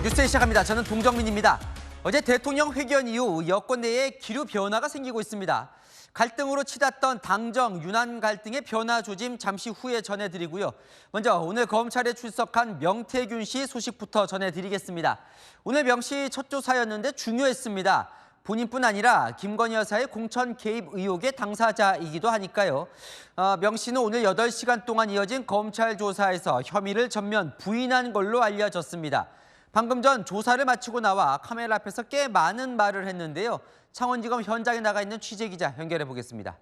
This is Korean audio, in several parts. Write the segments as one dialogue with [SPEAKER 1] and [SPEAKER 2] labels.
[SPEAKER 1] 뉴스 시작합니다. 저는 동정민입니다. 어제 대통령 회견 이후 여권 내에 기류 변화가 생기고 있습니다. 갈등으로 치닫던 당정, 윤한 갈등의 변화 조짐 잠시 후에 전해드리고요. 먼저 오늘 검찰에 출석한 명태균 씨 소식부터 전해드리겠습니다. 오늘 명 씨 첫 조사였는데 중요했습니다. 본인뿐 아니라 김건희 여사의 공천 개입 의혹의 당사자이기도 하니까요. 명 씨는 오늘 8시간 동안 이어진 검찰 조사에서 혐의를 전면 부인한 걸로 알려졌습니다. 방금 전 조사를 마치고 나와 카메라 앞에서 꽤 많은 말을 했는데요. 창원지검 현장에 나가 있는 취재기자 연결해 보겠습니다.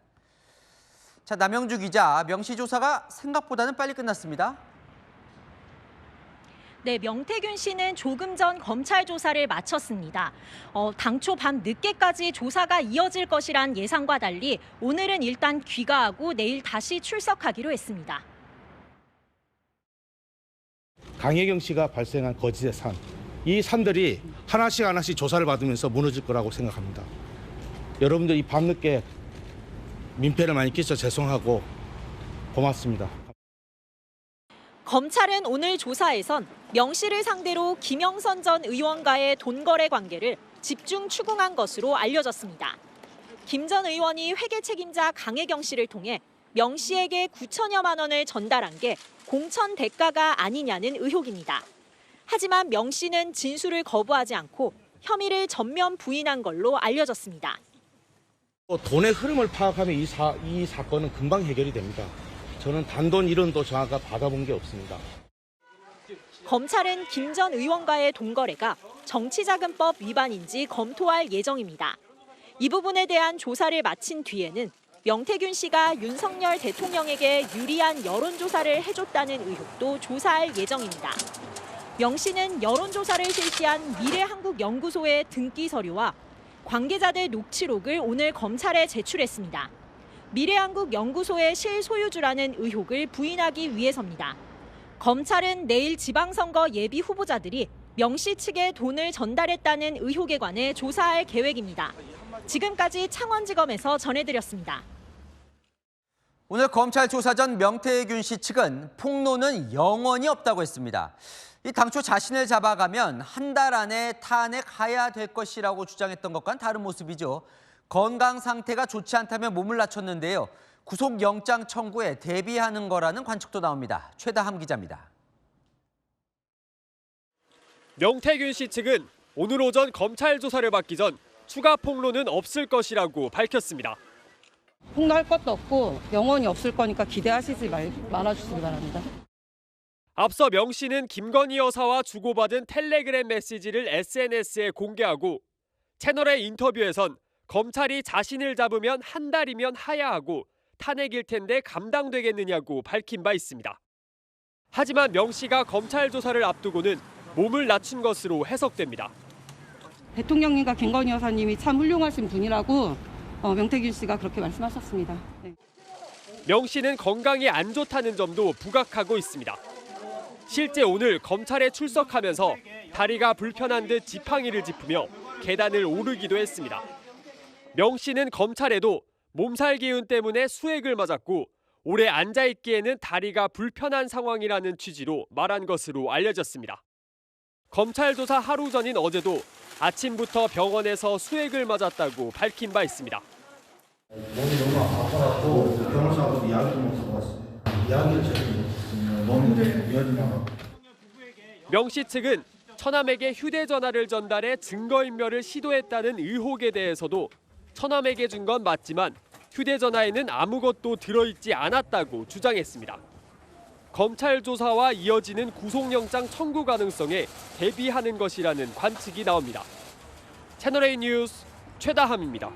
[SPEAKER 1] 자, 남영주 기자, 명 씨 조사가 생각보다는 빨리 끝났습니다.
[SPEAKER 2] 네, 명태균 씨는 조금 전 검찰 조사를 마쳤습니다. 당초 밤 늦게까지 조사가 이어질 것이란 예상과 달리 오늘은 일단 귀가하고 내일 다시 출석하기로 했습니다.
[SPEAKER 3] 강혜경 씨가 발생한 거짓의 산, 이 산들이 하나씩 조사를 받으면서 무너질 거라고 생각합니다. 여러분들 이 밤늦게 민폐를 많이 끼쳐 죄송하고 고맙습니다.
[SPEAKER 2] 검찰은 오늘 조사에선 명 씨를 상대로 김영선 전 의원과의 돈거래 관계를 집중 추궁한 것으로 알려졌습니다. 김 전 의원이 회계 책임자 강혜경 씨를 통해 명 씨에게 9천여만 원을 전달한 게 공천 대가가 아니냐는 의혹입니다. 하지만 명 씨는 진술을 거부하지 않고 혐의를 전면 부인한 걸로 알려졌습니다.
[SPEAKER 3] 돈의 흐름을 파악하면 이 사건은 금방 해결이 됩니다. 저는 단돈 1원도 저하가 받아본 게 없습니다.
[SPEAKER 2] 검찰은 김 전 의원과의 돈거래가 정치자금법 위반인지 검토할 예정입니다. 이 부분에 대한 조사를 마친 뒤에는 명태균 씨가 윤석열 대통령에게 유리한 여론조사를 해줬다는 의혹도 조사할 예정입니다. 명 씨는 여론조사를 실시한 미래한국연구소의 등기 서류와 관계자들 녹취록을 오늘 검찰에 제출했습니다. 미래한국연구소의 실소유주라는 의혹을 부인하기 위해서입니다. 검찰은 내일 지방선거 예비 후보자들이 명 씨 측에 돈을 전달했다는 의혹에 관해 조사할 계획입니다. 지금까지 창원지검에서 전해드렸습니다.
[SPEAKER 1] 오늘 검찰 조사 전 명태균 씨 측은 폭로는 영원히 없다고 했습니다. 이 당초 자신을 잡아가면 한 달 안에 탄핵해야 될 것이라고 주장했던 것과는 다른 모습이죠. 건강 상태가 좋지 않다며 몸을 낮췄는데요. 구속영장 청구에 대비하는 거라는 관측도 나옵니다. 최다함 기자입니다.
[SPEAKER 4] 명태균 씨 측은 오늘 오전 검찰 조사를 받기 전 추가 폭로는 없을 것이라고 밝혔습니다.
[SPEAKER 5] 폭로할 것도 없고 영원히 없을 거니까 기대하시지 말아주시기 바랍니다.
[SPEAKER 4] 앞서 명 씨는 김건희 여사와 주고받은 텔레그램 메시지를 SNS에 공개하고 채널의 인터뷰에선 검찰이 자신을 잡으면 한 달이면 하야하고 탄핵일 텐데 감당되겠느냐고 밝힌 바 있습니다. 하지만 명 씨가 검찰 조사를 앞두고는 몸을 낮춘 것으로 해석됩니다.
[SPEAKER 5] 대통령님과 김건희 여사님이 참 훌륭하신 분이라고 명태균 씨가 그렇게 말씀하셨습니다. 네.
[SPEAKER 4] 명 씨는 건강이 안 좋다는 점도 부각하고 있습니다. 실제 오늘 검찰에 출석하면서 다리가 불편한 듯 지팡이를 짚으며 계단을 오르기도 했습니다. 명 씨는 검찰에도 몸살 기운 때문에 수액을 맞았고 오래 앉아있기에는 다리가 불편한 상황이라는 취지로 말한 것으로 알려졌습니다. 검찰 조사 하루 전인 어제도 아침부터 병원에서 수액을 맞았다고 밝힌 바 있습니다.
[SPEAKER 6] 몸이 너무 아파갖고 변호사하고 이야기 좀 하고 왔어요. 이야기를 제대로 못했으면 몸이 이어지냐고.
[SPEAKER 4] 명 씨 측은 처남에게 휴대전화를 전달해 증거인멸을 시도했다는 의혹에 대해서도 처남에게 준 건 맞지만 휴대전화에는 아무것도 들어있지 않았다고 주장했습니다. 검찰 조사와 이어지는 구속영장 청구 가능성에 대비하는 것이라는 관측이 나옵니다. 채널A 뉴스 최다함입니다.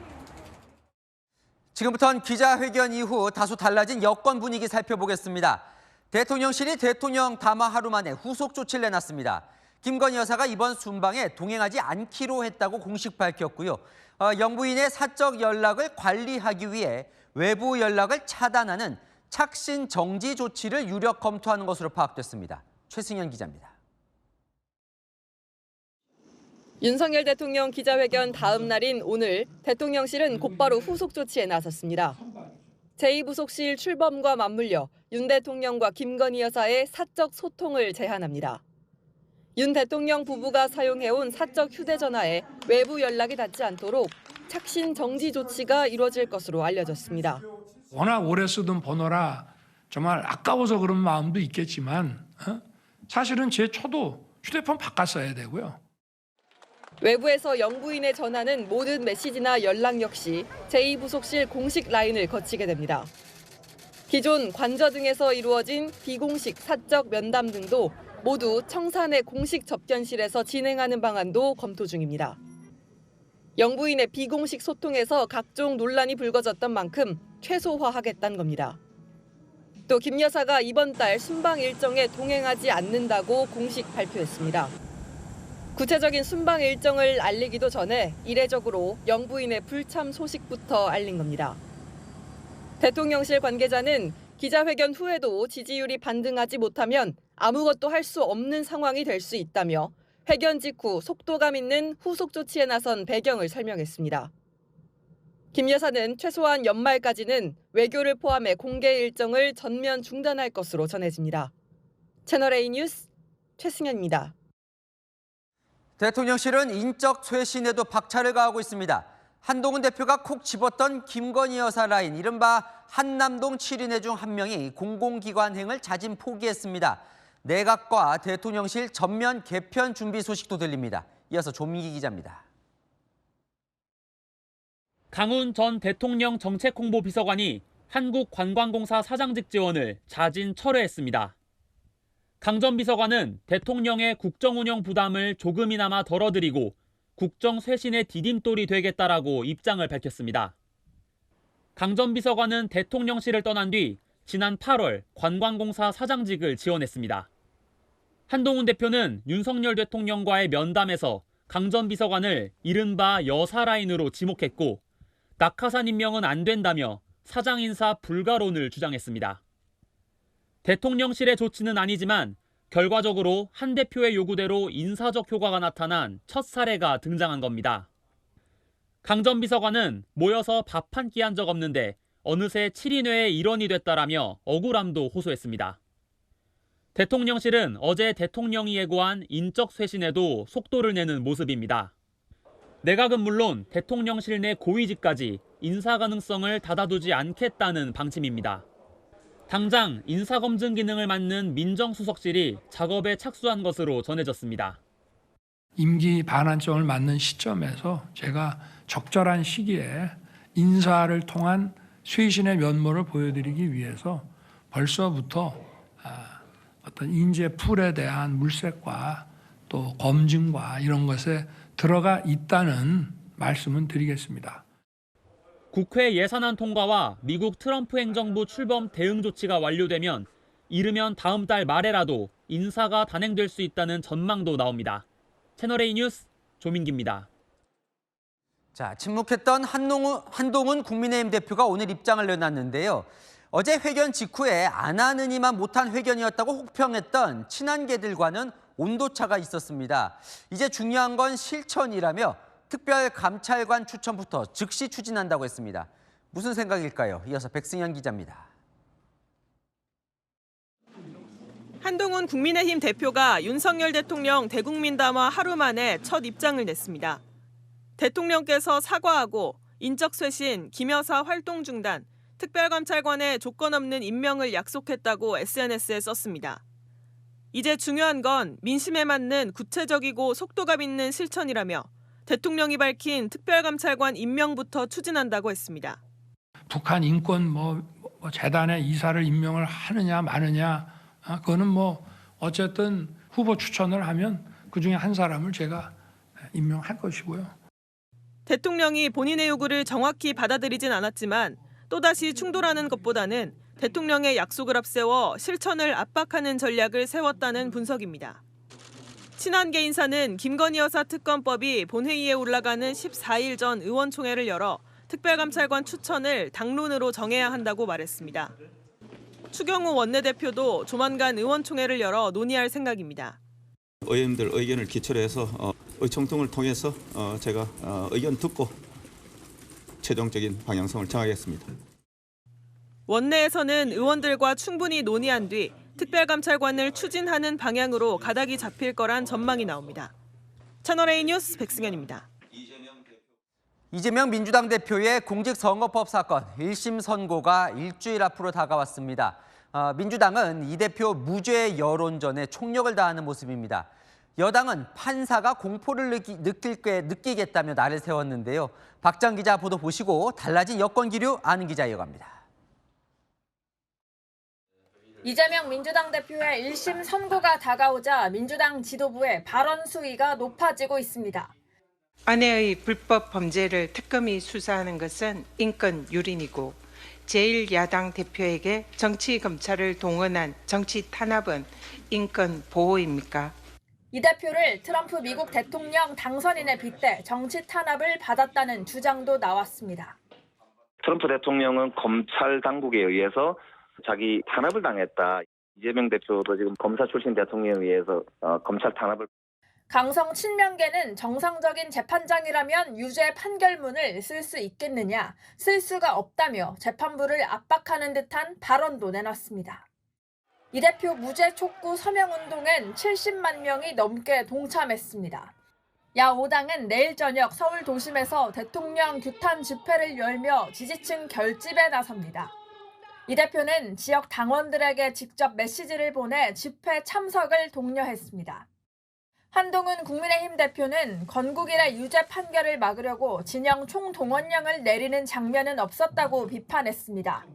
[SPEAKER 1] 지금부터는 기자회견 이후 다소 달라진 여권 분위기 살펴보겠습니다. 대통령실이 대통령 담화 하루 만에 후속 조치를 내놨습니다. 김건희 여사가 이번 순방에 동행하지 않기로 했다고 공식 밝혔고요. 영부인의 사적 연락을 관리하기 위해 외부 연락을 차단하는 착신 정지 조치를 유력 검토하는 것으로 파악됐습니다. 최승현 기자입니다.
[SPEAKER 7] 윤석열 대통령 기자회견 다음 날인 오늘 대통령실은 곧바로 후속 조치에 나섰습니다. 제2부속실 출범과 맞물려 윤 대통령과 김건희 여사의 사적 소통을 제한합니다. 윤 대통령 부부가 사용해온 사적 휴대전화에 외부 연락이 닿지 않도록 착신 정지 조치가 이루어질 것으로 알려졌습니다.
[SPEAKER 8] 워낙 오래 쓰던 번호라 정말 아까워서 그런 마음도 있겠지만 사실은 제 초도 휴대폰 바꿨어야 되고요.
[SPEAKER 7] 외부에서 영부인의 전화는 모든 메시지나 연락 역시 제2부속실 공식 라인을 거치게 됩니다. 기존 관저 등에서 이루어진 비공식 사적 면담 등도 모두 청산의 공식 접견실에서 진행하는 방안도 검토 중입니다. 영부인의 비공식 소통에서 각종 논란이 불거졌던 만큼 최소화하겠다는 겁니다. 또 김 여사가 이번 달 순방 일정에 동행하지 않는다고 공식 발표했습니다. 구체적인 순방 일정을 알리기도 전에 이례적으로 영부인의 불참 소식부터 알린 겁니다. 대통령실 관계자는 기자회견 후에도 지지율이 반등하지 못하면 아무것도 할 수 없는 상황이 될 수 있다며 회견 직후 속도감 있는 후속 조치에 나선 배경을 설명했습니다. 김 여사는 최소한 연말까지는 외교를 포함해 공개 일정을 전면 중단할 것으로 전해집니다. 채널A 뉴스 최승현입니다.
[SPEAKER 1] 대통령실은 인적 쇄신에도 박차를 가하고 있습니다. 한동훈 대표가 콕 집었던 김건희 여사 라인, 이른바 한남동 7인회 중 한 명이 공공기관행을 자진 포기했습니다. 내각과 대통령실 전면 개편 준비 소식도 들립니다. 이어서 조민기 기자입니다.
[SPEAKER 9] 강훈 전 대통령 정책홍보비서관이 한국관광공사 사장직 지원을 자진 철회했습니다. 강 전 비서관은 대통령의 국정운영 부담을 조금이나마 덜어드리고 국정 쇄신의 디딤돌이 되겠다라고 입장을 밝혔습니다. 강 전 비서관은 대통령실을 떠난 뒤 지난 8월 관광공사 사장직을 지원했습니다. 한동훈 대표는 윤석열 대통령과의 면담에서 강 전 비서관을 이른바 여사 라인으로 지목했고 낙하산 임명은 안 된다며 사장 인사 불가론을 주장했습니다. 대통령실의 조치는 아니지만 결과적으로 한 대표의 요구대로 인사적 효과가 나타난 첫 사례가 등장한 겁니다. 강 전 비서관은 모여서 밥 한 끼 한 적 없는데 어느새 7인회의 일원이 됐다라며 억울함도 호소했습니다. 대통령실은 어제 대통령이 예고한 인적 쇄신에도 속도를 내는 모습입니다. 내각은 물론 대통령실 내 고위직까지 인사 가능성을 닫아두지 않겠다는 방침입니다. 당장 인사검증 기능을 맡는 민정수석실이 작업에 착수한 것으로 전해졌습니다.
[SPEAKER 8] 임기 반환점을 맞는 시점에서 제가 적절한 시기에 인사를 통한 쇄신의 면모를 보여드리기 위해서 벌써부터 어떤 인재 풀에 대한 물색과 또 검증과 이런 것에 들어가 있다는 말씀은 드리겠습니다.
[SPEAKER 9] 국회 예산안 통과와 미국 트럼프 행정부 출범 대응 조치가 완료되면 이르면 다음 달 말에라도 인사가 단행될 수 있다는 전망도 나옵니다. 채널A 뉴스 조민기입니다.
[SPEAKER 1] 자, 침묵했던 한동훈 국민의힘 대표가 오늘 입장을 내놨는데요. 어제 회견 직후에 안 하느니만 못한 회견이었다고 혹평했던 친한계들과는 온도차가 있었습니다. 이제 중요한 건 실천이라며 특별감찰관 추천부터 즉시 추진한다고 했습니다. 무슨 생각일까요? 이어서 백승현 기자입니다.
[SPEAKER 10] 한동훈 국민의힘 대표가 윤석열 대통령 대국민담화 하루 만에 첫 입장을 냈습니다. 대통령께서 사과하고 인적쇄신, 김 여사 활동 중단, 특별감찰관의 조건 없는 임명을 약속했다고 SNS에 썼습니다. 이제 중요한 건 민심에 맞는 구체적이고 속도감 있는 실천이라며 대통령이 밝힌 특별감찰관 임명부터 추진한다고 했습니다.
[SPEAKER 8] 북한 인권 재단의 이사를 임명을 하느냐 마느냐 그거는 어쨌든 후보 추천을 하면 그중에 한 사람을 제가 임명할 것이고요.
[SPEAKER 10] 대통령이 본인의 요구를 정확히 받아들이진 않았지만 또다시 충돌하는 것보다는 대통령의 약속을 앞세워 실천을 압박하는 전략을 세웠다는 분석입니다. 친한계 인사는 김건희 여사 특검법이 본회의에 올라가는 14일 전 의원총회를 열어 특별감찰관 추천을 당론으로 정해야 한다고 말했습니다. 추경호 원내대표도 조만간 의원총회를 열어 논의할 생각입니다.
[SPEAKER 11] 의원님들 의견을 기초로 해서 의총통을 통해서 제가 의견 듣고 최종적인 방향성을 정하겠습니다.
[SPEAKER 10] 원내에서는 의원들과 충분히 논의한 뒤 특별감찰관을 추진하는 방향으로 가닥이 잡힐 거란 전망이 나옵니다. 채널A 뉴스 백승현입니다.
[SPEAKER 1] 이재명 민주당 대표의 공직선거법 사건 1심 선고가 일주일 앞으로 다가왔습니다. 민주당은 이 대표 무죄 여론전에 총력을 다하는 모습입니다. 여당은 판사가 공포를 느끼겠다며 날을 세웠는데요. 박정 기자 보도 보시고 달라진 여권 기류 아는 기자 이어갑니다.
[SPEAKER 12] 이재명 민주당 대표의 1심 선고가 다가오자 민주당 지도부의 발언 수위가 높아지고 있습니다.
[SPEAKER 13] 아내의 불법 범죄를 특검이 수사하는 것은 인권 유린이고 제1야당 대표에게 정치 검찰을 동원한 정치 탄압은 인권 보호입니까?
[SPEAKER 12] 이 대표를 트럼프 미국 대통령 당선인에 빗대 정치 탄압을 받았다는 주장도 나왔습니다.
[SPEAKER 14] 트럼프 대통령은 검찰 당국에 의해서 자기 탄압을 당했다. 이재명 대표도 지금 검사 출신 대통령에 의해서 검찰 탄압을.
[SPEAKER 12] 강성 친명계는 정상적인 재판장이라면 유죄 판결문을 쓸 수 있겠느냐, 쓸 수가 없다며 재판부를 압박하는 듯한 발언도 내놨습니다. 이 대표 무죄 촉구 서명운동엔 70만 명이 넘게 동참했습니다. 야 5당은 내일 저녁 서울 도심에서 대통령 규탄 집회를 열며 지지층 결집에 나섭니다. 이 대표는 지역 당원들에게 직접 메시지를 보내 집회 참석을 독려했습니다. 한동훈 국민의힘 대표는 건국일의 유죄 판결을 막으려고 진영 총동원령을 내리는 장면은 없었다고 비판했습니다.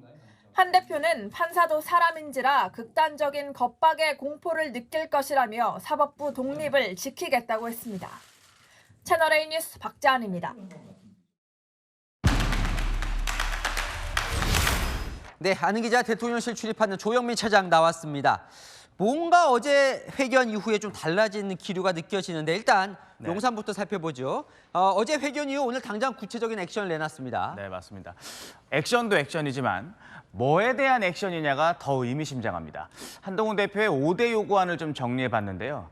[SPEAKER 12] 한 대표는 판사도 사람인지라 극단적인 겁박의 공포를 느낄 것이라며 사법부 독립을 지키겠다고 했습니다. 채널A 뉴스 박자은입니다.
[SPEAKER 1] 네, 아는 기자 대통령실 출입하는 조영민 차장 나왔습니다. 뭔가 어제 회견 이후에 좀 달라진 기류가 느껴지는데 일단 용산부터 살펴보죠. 어제 회견 이후 오늘 당장 구체적인 액션을 내놨습니다.
[SPEAKER 15] 네, 맞습니다. 액션도 액션이지만 뭐에 대한 액션이냐가 더 의미심장합니다. 한동훈 대표의 5대 요구안을 좀 정리해봤는데요.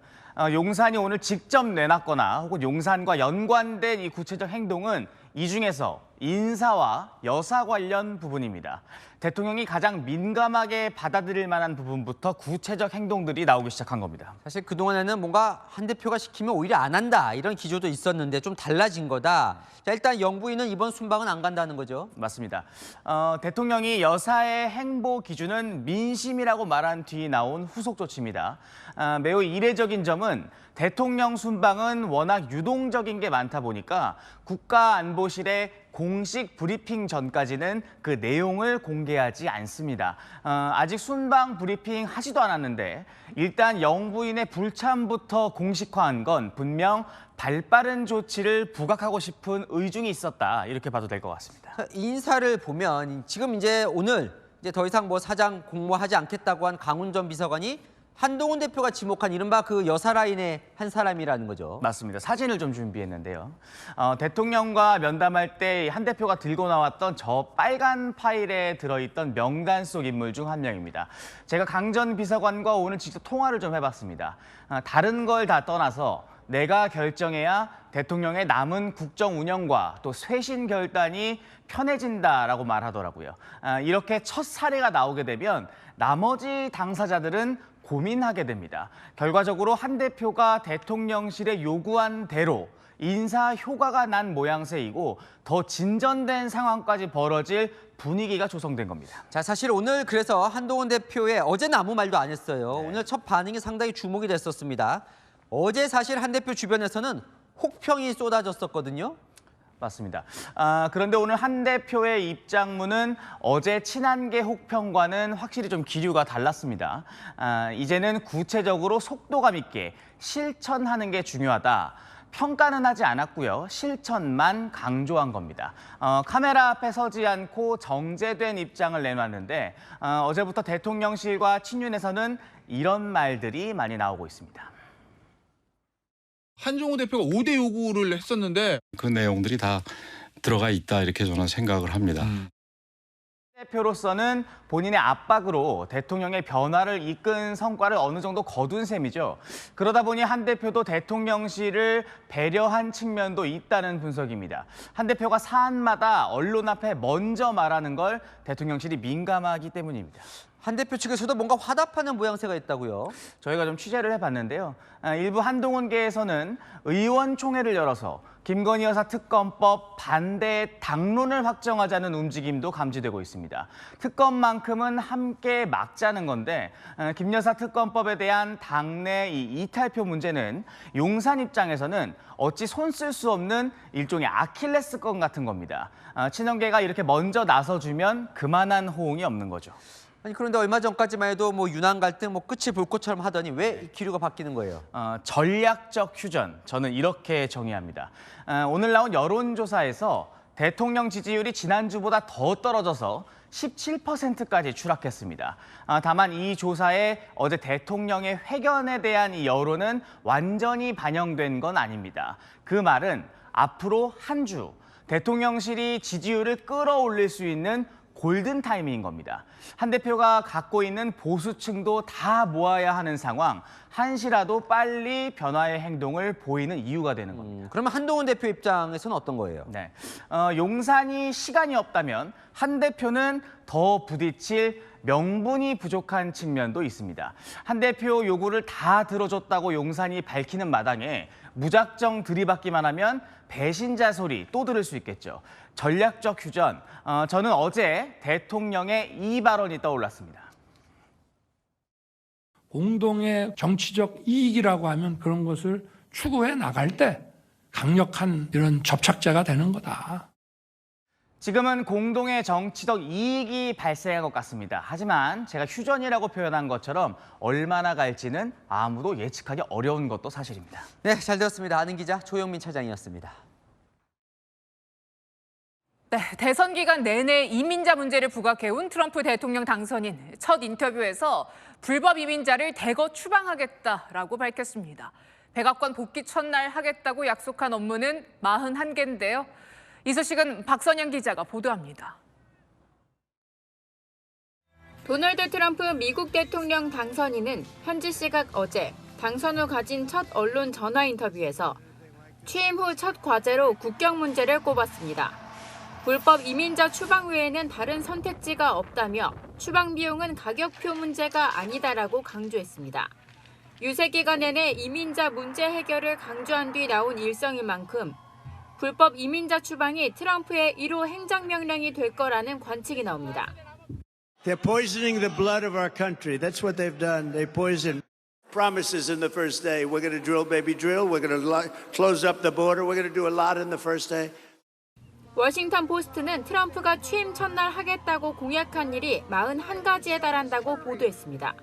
[SPEAKER 15] 용산이 오늘 직접 내놨거나 혹은 용산과 연관된 이 구체적 행동은 이 중에서 인사와 여사 관련 부분입니다. 대통령이 가장 민감하게 받아들일 만한 부분부터 구체적 행동들이 나오기 시작한 겁니다.
[SPEAKER 1] 사실 그동안에는 뭔가 한 대표가 시키면 오히려 안 한다 이런 기조도 있었는데 좀 달라진 거다. 자, 일단 영부인은 이번 순방은 안 간다는 거죠.
[SPEAKER 15] 맞습니다. 대통령이 여사의 행보 기준은 민심이라고 말한 뒤 나온 후속 조치입니다. 매우 이례적인 점은 대통령 순방은 워낙 유동적인 게 많다 보니까 국가안보실의 공식 브리핑 전까지는 그 내용을 공개하지 않습니다. 아직 순방 브리핑 하지도 않았는데 일단 영부인의 불참부터 공식화한 건 분명 발빠른 조치를 부각하고 싶은 의중이 있었다 이렇게 봐도 될 것 같습니다.
[SPEAKER 1] 인사를 보면 지금 이제 오늘 더 이상 뭐 사장 공모하지 않겠다고 한 강훈 전 비서관이 한동훈 대표가 지목한 이른바 그 여사 라인의 한 사람이라는 거죠.
[SPEAKER 15] 맞습니다. 사진을 좀 준비했는데요. 대통령과 면담할 때 한 대표가 들고 나왔던 저 빨간 파일에 들어있던 명단 속 인물 중 한 명입니다. 제가 강 전 비서관과 오늘 직접 통화를 좀 해봤습니다. 다른 걸 다 떠나서 내가 결정해야 대통령의 남은 국정 운영과 또 쇄신 결단이 편해진다라고 말하더라고요. 이렇게 첫 사례가 나오게 되면 나머지 당사자들은 고민하게 됩니다. 결과적으로 한 대표가 대통령실에 요구한 대로 인사 효과가 난 모양새이고 더 진전된 상황까지 벌어질 분위기가 조성된 겁니다.
[SPEAKER 1] 자, 사실 오늘 그래서 한동훈 대표의 어제는 아무 말도 안 했어요. 오늘 첫 반응이 상당히 주목이 됐었습니다. 어제 사실 한 대표 주변에서는 혹평이 쏟아졌었거든요.
[SPEAKER 15] 맞습니다. 그런데 오늘 한 대표의 입장문은 어제 친한계 혹평과는 확실히 좀 기류가 달랐습니다. 이제는 구체적으로 속도감 있게 실천하는 게 중요하다. 평가는 하지 않았고요. 실천만 강조한 겁니다. 카메라 앞에 서지 않고 정제된 입장을 내놨는데 어제부터 대통령실과 친윤에서는 이런 말들이 많이 나오고 있습니다.
[SPEAKER 16] 한종호 대표가 5대 요구를 했었는데
[SPEAKER 17] 그 내용들이 다 들어가 있다 이렇게 저는 생각을 합니다.
[SPEAKER 15] 대표로서는 본인의 압박으로 대통령의 변화를 이끈 성과를 어느 정도 거둔 셈이죠. 그러다 보니 한 대표도 대통령실을 배려한 측면도 있다는 분석입니다. 한 대표가 사안마다 언론 앞에 먼저 말하는 걸 대통령실이 민감하기 때문입니다.
[SPEAKER 1] 한 대표 측에서도 뭔가 화답하는 모양새가 있다고요?
[SPEAKER 15] 저희가 좀 취재를 해봤는데요. 일부 한동훈계에서는 의원총회를 열어서 김건희 여사 특검법 반대 당론을 확정하자는 움직임도 감지되고 있습니다. 특검만큼은 함께 막자는 건데 김 여사 특검법에 대한 당내 이 이탈표 문제는 용산 입장에서는 어찌 손 쓸 수 없는 일종의 아킬레스건 같은 겁니다. 친형계가 이렇게 먼저 나서주면 그만한 호응이 없는 거죠.
[SPEAKER 1] 아니 그런데 얼마 전까지만 해도 뭐 유난 갈등 끝이 볼 것처럼 하더니 왜 기류가 바뀌는 거예요?
[SPEAKER 15] 전략적 휴전, 저는 이렇게 정의합니다. 오늘 나온 여론조사에서 대통령 지지율이 지난주보다 더 떨어져서 17%까지 추락했습니다. 다만 이 조사에 어제 대통령의 회견에 대한 이 여론은 완전히 반영된 건 아닙니다. 그 말은 앞으로 한 주 대통령실이 지지율을 끌어올릴 수 있는 골든 타이밍인 겁니다. 한 대표가 갖고 있는 보수층도 다 모아야 하는 상황, 한시라도 빨리 변화의 행동을 보이는 이유가 되는 겁니다.
[SPEAKER 1] 그러면 한동훈 대표 입장에서는 어떤 거예요?
[SPEAKER 15] 네, 용산이 시간이 없다면 한 대표는 더 부딪힐 명분이 부족한 측면도 있습니다. 한 대표 요구를 다 들어줬다고 용산이 밝히는 마당에 무작정 들이받기만 하면 배신자 소리 또 들을 수 있겠죠. 전략적 휴전, 저는 어제 대통령의 이 발언이 떠올랐습니다.
[SPEAKER 8] 공동의 정치적 이익이라고 하면 그런 것을 추구해 나갈 때 강력한 이런 접착제가 되는 거다.
[SPEAKER 15] 지금은 공동의 정치적 이익이 발생한 것 같습니다. 하지만 제가 휴전이라고 표현한 것처럼 얼마나 갈지는 아무도 예측하기 어려운 것도 사실입니다.
[SPEAKER 1] 네, 잘 들었습니다. 아는 기자 조영민 차장이었습니다.
[SPEAKER 18] 네, 대선 기간 내내 이민자 문제를 부각해온 트럼프 대통령 당선인 첫 인터뷰에서 불법 이민자를 대거 추방하겠다라고 밝혔습니다. 백악관 복귀 첫날 하겠다고 약속한 업무는 41개인데요. 이 소식은 박선영 기자가 보도합니다.
[SPEAKER 19] 도널드 트럼프 미국 대통령 당선인은 현지 시각 어제 당선 후 가진 첫 언론 전화 인터뷰에서 취임 후 첫 과제로 국경 문제를 꼽았습니다. 불법 이민자 추방 외에는 다른 선택지가 없다며 추방 비용은 가격표 문제가 아니다라고 강조했습니다. 유세 기간 내내 이민자 문제 해결을 강조한 뒤 나온 일성인 만큼 불법 이민자 추방이 트럼프의 1호 행정명령이 될 거라는 관측이 나옵니다.
[SPEAKER 20] They're poisoning the blood of our country. That's what they've done. They poison promises in the first day. We're going to drill, baby, drill. We're going to close up the border. We're going to do a lot in the first day.
[SPEAKER 19] 워싱턴 포스트는 트럼프가 취임 첫날 하겠다고 공약한 일이 41가지에 달한다고 보도했습니다.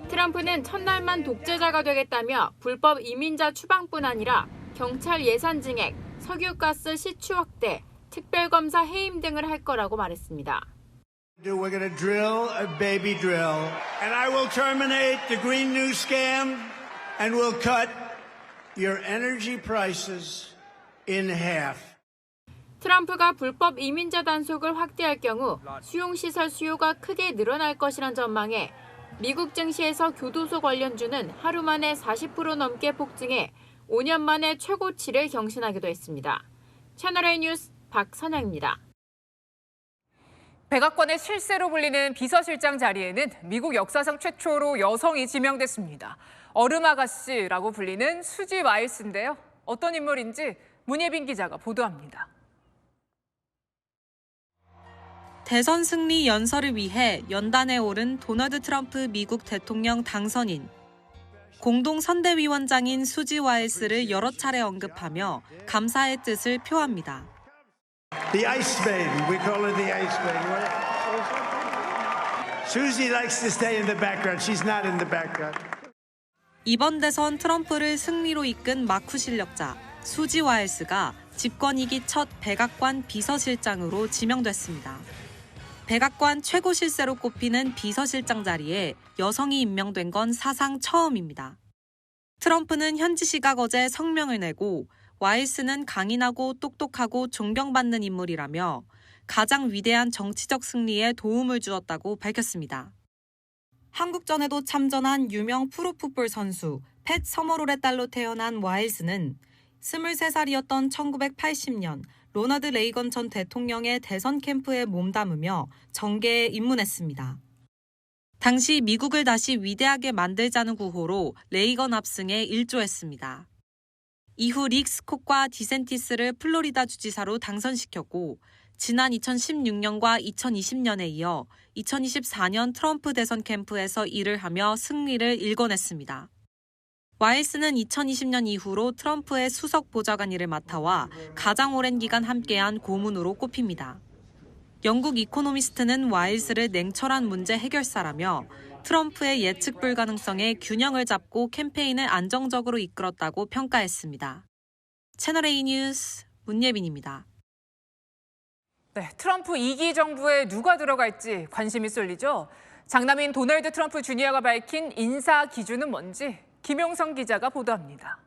[SPEAKER 19] 트럼프는 첫날만 독재자가 되겠다며 불법 이민자 추방뿐 아니라 경찰 예산 증액, 석유가스 시추 확대, 특별검사 해임 등을 할 거라고 말했습니다.
[SPEAKER 20] We're going to drill a baby drill, and I will terminate the Green New Scam, and we'll cut your energy prices in half.
[SPEAKER 19] 트럼프가 불법 이민자 단속을 확대할 경우 수용시설 수요가 크게 늘어날 것이란 전망에 미국 증시에서 교도소 관련주는 하루 만에 40% 넘게 폭증해 5년 만에 최고치를 경신하기도 했습니다. 채널A 뉴스 박선영입니다.
[SPEAKER 18] 백악관의 실세로 불리는 비서실장 자리에는 미국 역사상 최초로 여성이 지명됐습니다. 얼음 아가씨라고 불리는 수지 와일스인데요. 어떤 인물인지 문예빈 기자가 보도합니다.
[SPEAKER 21] 대선 승리 연설을 위해 연단에 오른 도널드 트럼프 미국 대통령 당선인. 공동 선대위원장인 수지 와일스를 여러 차례 언급하며 감사의 뜻을 표합니다.
[SPEAKER 20] The ice baby, we call her the ice baby. Susie likes to stay in the background. She's not in the background.
[SPEAKER 21] 이번 대선 트럼프를 승리로 이끈 마쿠 실력자 수지 와일스가 집권 2기 첫 백악관 비서실장으로 지명됐습니다. 백악관 최고 실세로 꼽히는 비서실장 자리에 여성이 임명된 건 사상 처음입니다. 트럼프는 현지 시각 어제 성명을 내고 와일스는 강인하고 똑똑하고 존경받는 인물이라며 가장 위대한 정치적 승리에 도움을 주었다고 밝혔습니다. 한국전에도 참전한 유명 프로풋볼 선수 팻 서머롤의 딸로 태어난 와일스는 23살이었던 1980년 로널드 레이건 전 대통령의 대선 캠프에 몸담으며 정계에 입문했습니다. 당시 미국을 다시 위대하게 만들자는 구호로 레이건 압승에 일조했습니다. 이후 릭 스콧과 디센티스를 플로리다 주지사로 당선시켰고 지난 2016년과 2020년에 이어 2024년 트럼프 대선 캠프에서 일을 하며 승리를 일궈냈습니다. 와일스는 2020년 이후로 트럼프의 수석 보좌관 일을 맡아와 가장 오랜 기간 함께한 고문으로 꼽힙니다. 영국 이코노미스트는 와일스를 냉철한 문제 해결사라며 트럼프의 예측 불가능성에 균형을 잡고 캠페인을 안정적으로 이끌었다고 평가했습니다. 채널A 뉴스 문예빈입니다.
[SPEAKER 18] 네, 트럼프 2기 정부에 누가 들어갈지 관심이 쏠리죠. 장남인 도널드 트럼프 주니어가 밝힌 인사 기준은 뭔지 김용성 기자가 보도합니다.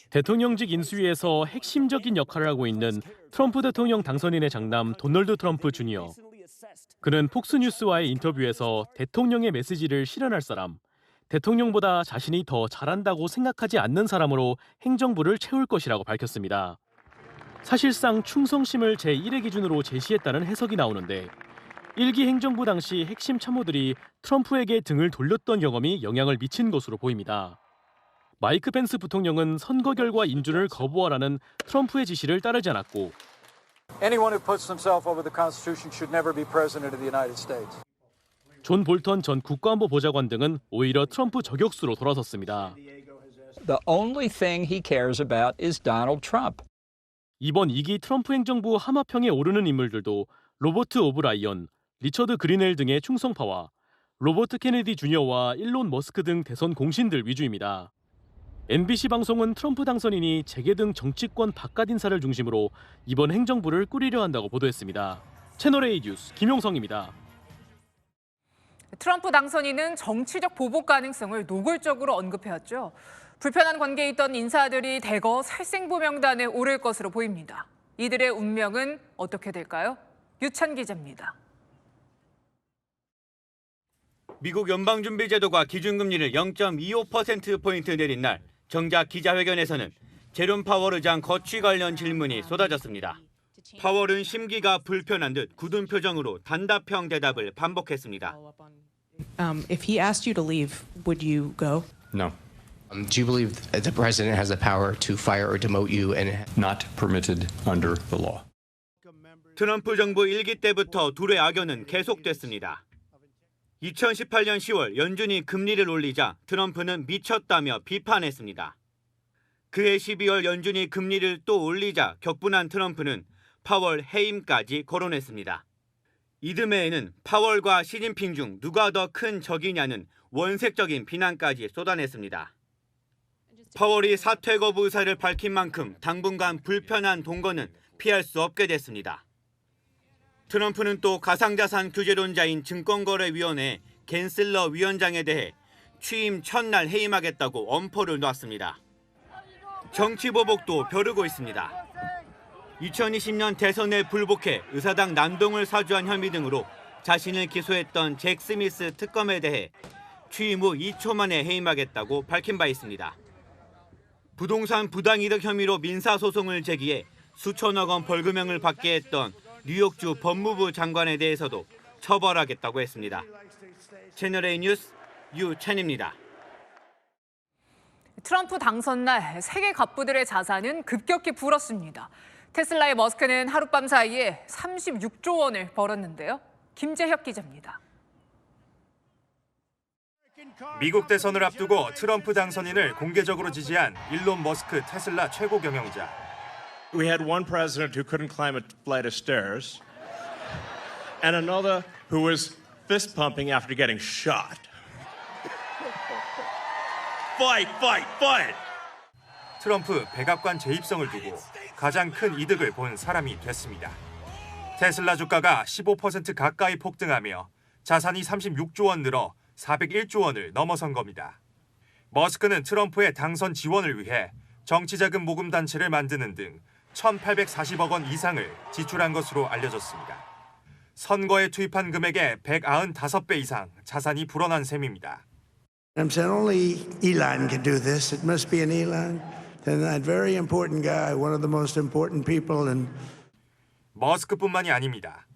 [SPEAKER 3] 대통령직 인수위에서 핵심적인 역할을 하고 있는 트럼프 대통령 당선인의 장남 도널드 트럼프 주니어. 그는 폭스뉴스와의 인터뷰에서 대통령의 메시지를 실현할 사람, 대통령보다 자신이 더 잘한다고 생각하지 않는 사람으로 행정부를 채울 것이라고 밝혔습니다. 사실상 충성심을 제1의 기준으로 제시했다는 해석이 나오는데 1기 행정부 당시 핵심 참모들이 트럼프에게 등을 돌렸던 경험이 영향을 미친 것으로 보입니다. 마이크 펜스 부통령은 선거 결과 인준을 거부하라는 트럼프의 지시를 따르지 않았고
[SPEAKER 22] Anyone who puts themselves over the Constitution should never be president of the United States.
[SPEAKER 3] 존 볼턴 전 국가안보 보좌관 등은 오히려 트럼프 저격수로 돌아섰습니다.
[SPEAKER 23] The only thing he cares about is Donald Trump.
[SPEAKER 3] 이번 2기 트럼프 행정부 하마평에 오르는 인물들도 로버트 오브라이언, 리처드 그린웰 등의 충성파와 로버트 케네디 주니어와 일론 머스크 등 대선 공신들 위주입니다. MBC 방송은 트럼프 당선인이 재계 등 정치권 바깥 인사를 중심으로 이번 행정부를 꾸리려 한다고 보도했습니다. 채널A 뉴스 김용성입니다.
[SPEAKER 18] 트럼프 당선인은 정치적 보복 가능성을 노골적으로 언급해왔죠. 불편한 관계에 있던 인사들이 대거 살생부 명단에 오를 것으로 보입니다. 이들의 운명은 어떻게 될까요? 유찬 기자입니다.
[SPEAKER 24] 미국 연방준비제도가 기준금리를 0.25%포인트 내린 날 정작 기자회견에서는 제롬 파월 의장 거취 관련 질문이 쏟아졌습니다. 파월은 심기가 불편한 듯 굳은 표정으로 단답형 대답을 반복했습니다.
[SPEAKER 25] If he asked you to leave, would you go?
[SPEAKER 26] No. Do you believe the president has the power to fire or demote you and
[SPEAKER 17] Not permitted under the law.
[SPEAKER 24] 트럼프 정부 1기 때부터 둘의 악연은 계속됐습니다. 2018년 10월 연준이 금리를 올리자 트럼프는 미쳤다며 비판했습니다. 그해 12월 연준이 금리를 또 올리자 격분한 트럼프는 파월 해임까지 거론했습니다. 이듬해에는 파월과 시진핑 중 누가 더 큰 적이냐는 원색적인 비난까지 쏟아냈습니다. 파월이 사퇴 거부 의사를 밝힌 만큼 당분간 불편한 동거는 피할 수 없게 됐습니다. 트럼프는 또 가상자산 규제론자인 증권거래위원회 겐슬러 위원장에 대해 취임 첫날 해임하겠다고 엄포를 놨습니다. 정치보복도 벼르고 있습니다. 2020년 대선에 불복해 의사당 난동을 사주한 혐의 등으로 자신을 기소했던 잭 스미스 특검에 대해 취임 후 2초 만에 해임하겠다고 밝힌 바 있습니다. 부동산 부당이득 혐의로 민사소송을 제기해 수천억 원 벌금형을 받게 했던 뉴욕주 법무부 장관에 대해서도 처벌하겠다고 했습니다. 채널A 뉴스 유찬입니다.
[SPEAKER 18] 트럼프 당선 날 세계 갑부들의 자산은 급격히 불었습니다. 테슬라의 머스크는 하룻밤 사이에 36조 원을 벌었는데요. 김재혁 기자입니다.
[SPEAKER 27] 미국 대선을 앞두고 트럼프 당선인을 공개적으로 지지한 일론 머스크 테슬라 최고 경영자.
[SPEAKER 28] We had one president who couldn't climb a flight of stairs, and another who was fist pumping after getting shot. Fight, fight, fight!
[SPEAKER 27] 트럼프 백악관 재입성을 두고 가장 큰 이득을 본 사람이 됐습니다. 테슬라 주가가 15% 가까이 폭등하며 자산이 36조 원 늘어 401조 원을 넘어선 겁니다. 머스크는 트럼프의 당선 지원을 위해 정치자금 모금 단체를 만드는 등 1,840억 원 이상을 지출한 것으로 알려졌습니다. 선거에 투입한 금액의 195배 이상 자산이 불어난 셈입니다.
[SPEAKER 20] I'm saying only Elon can do this. It must be an Elon. Then that very important guy, one of the most important people.
[SPEAKER 27] 머스크뿐만이 아닙니다.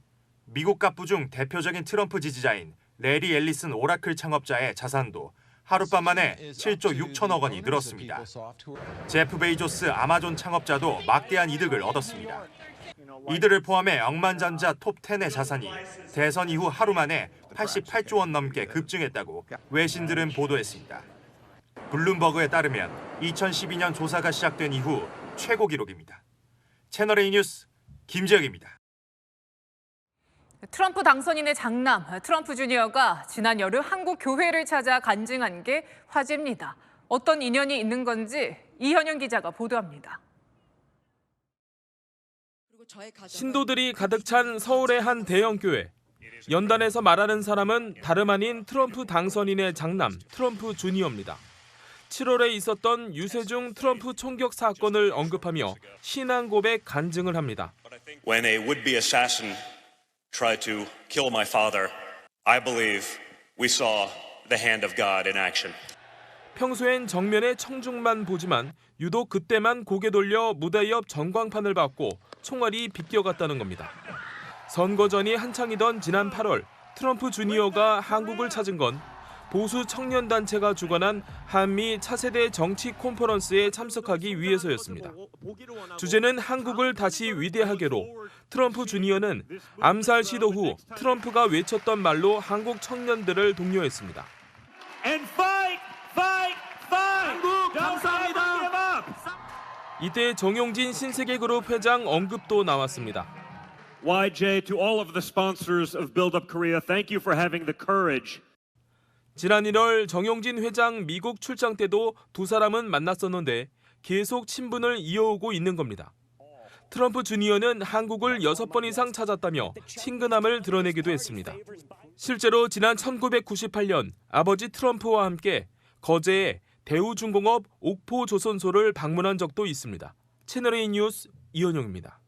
[SPEAKER 27] 미국 갑부 중 대표적인 트럼프 지지자인 레리 앨리슨 오라클 창업자의 자산도 하룻밤 만에 7조 6천억 원이 늘었습니다. 제프 베이조스 아마존 창업자도 막대한 이득을 얻었습니다. 이들을 포함해 억만장자 톱10의 자산이 대선 이후 하루 만에 88조 원 넘게 급증했다고 외신들은 보도했습니다. 블룸버그에 따르면 2012년 조사가 시작된 이후 최고 기록입니다. 채널A 뉴스 김재혁입니다.
[SPEAKER 18] 트럼프 당선인의 장남 트럼프 주니어가 지난 여름 한국 교회를 찾아 간증한 게 화제입니다. 어떤 인연이 있는 건지 이현영 기자가 보도합니다.
[SPEAKER 2] 신도들이 가득 찬 서울의 한 대형 교회. 연단에서 말하는 사람은 다름 아닌 트럼프 당선인의 장남 트럼프 주니어입니다. 7월에 있었던 유세중 트럼프 총격 사건을 언급하며 신앙 고백 간증을 합니다.
[SPEAKER 4] When a would-be assassin tried to kill my father, I believe we saw the hand of God in action.
[SPEAKER 2] 평소엔 정면에 청중만 보지만 유독 그때만 고개 돌려 무대 옆 전광판을 봤고 총알이 비껴갔다는 겁니다. 선거전이 한창이던 지난 8월 트럼프 주니어가 한국을 찾은 건 보수 청년단체가 주관한 한미 차세대 정치 컨퍼런스에 참석하기 위해서였습니다. 주제는 한국을 다시 위대하게로 트럼프 주니어는 암살 시도 후 트럼프가 외쳤던 말로 한국 청년들을 독려했습니다. 한국 감사합니다. 이때 정용진 신세계그룹 회장 언급도 나왔습니다.
[SPEAKER 28] YJ, to all of the sponsors of Build Up Korea, thank you for having the courage.
[SPEAKER 2] 지난 1월 정용진 회장 미국 출장 때도 두 사람은 만났었는데 계속 친분을 이어오고 있는 겁니다. 트럼프 주니어는 한국을 6번 이상 찾았다며 친근함을 드러내기도 했습니다. 실제로 지난 1998년 아버지 트럼프와 함께 거제의 대우중공업 옥포조선소를 방문한 적도 있습니다. 채널A 뉴스 이현영입니다.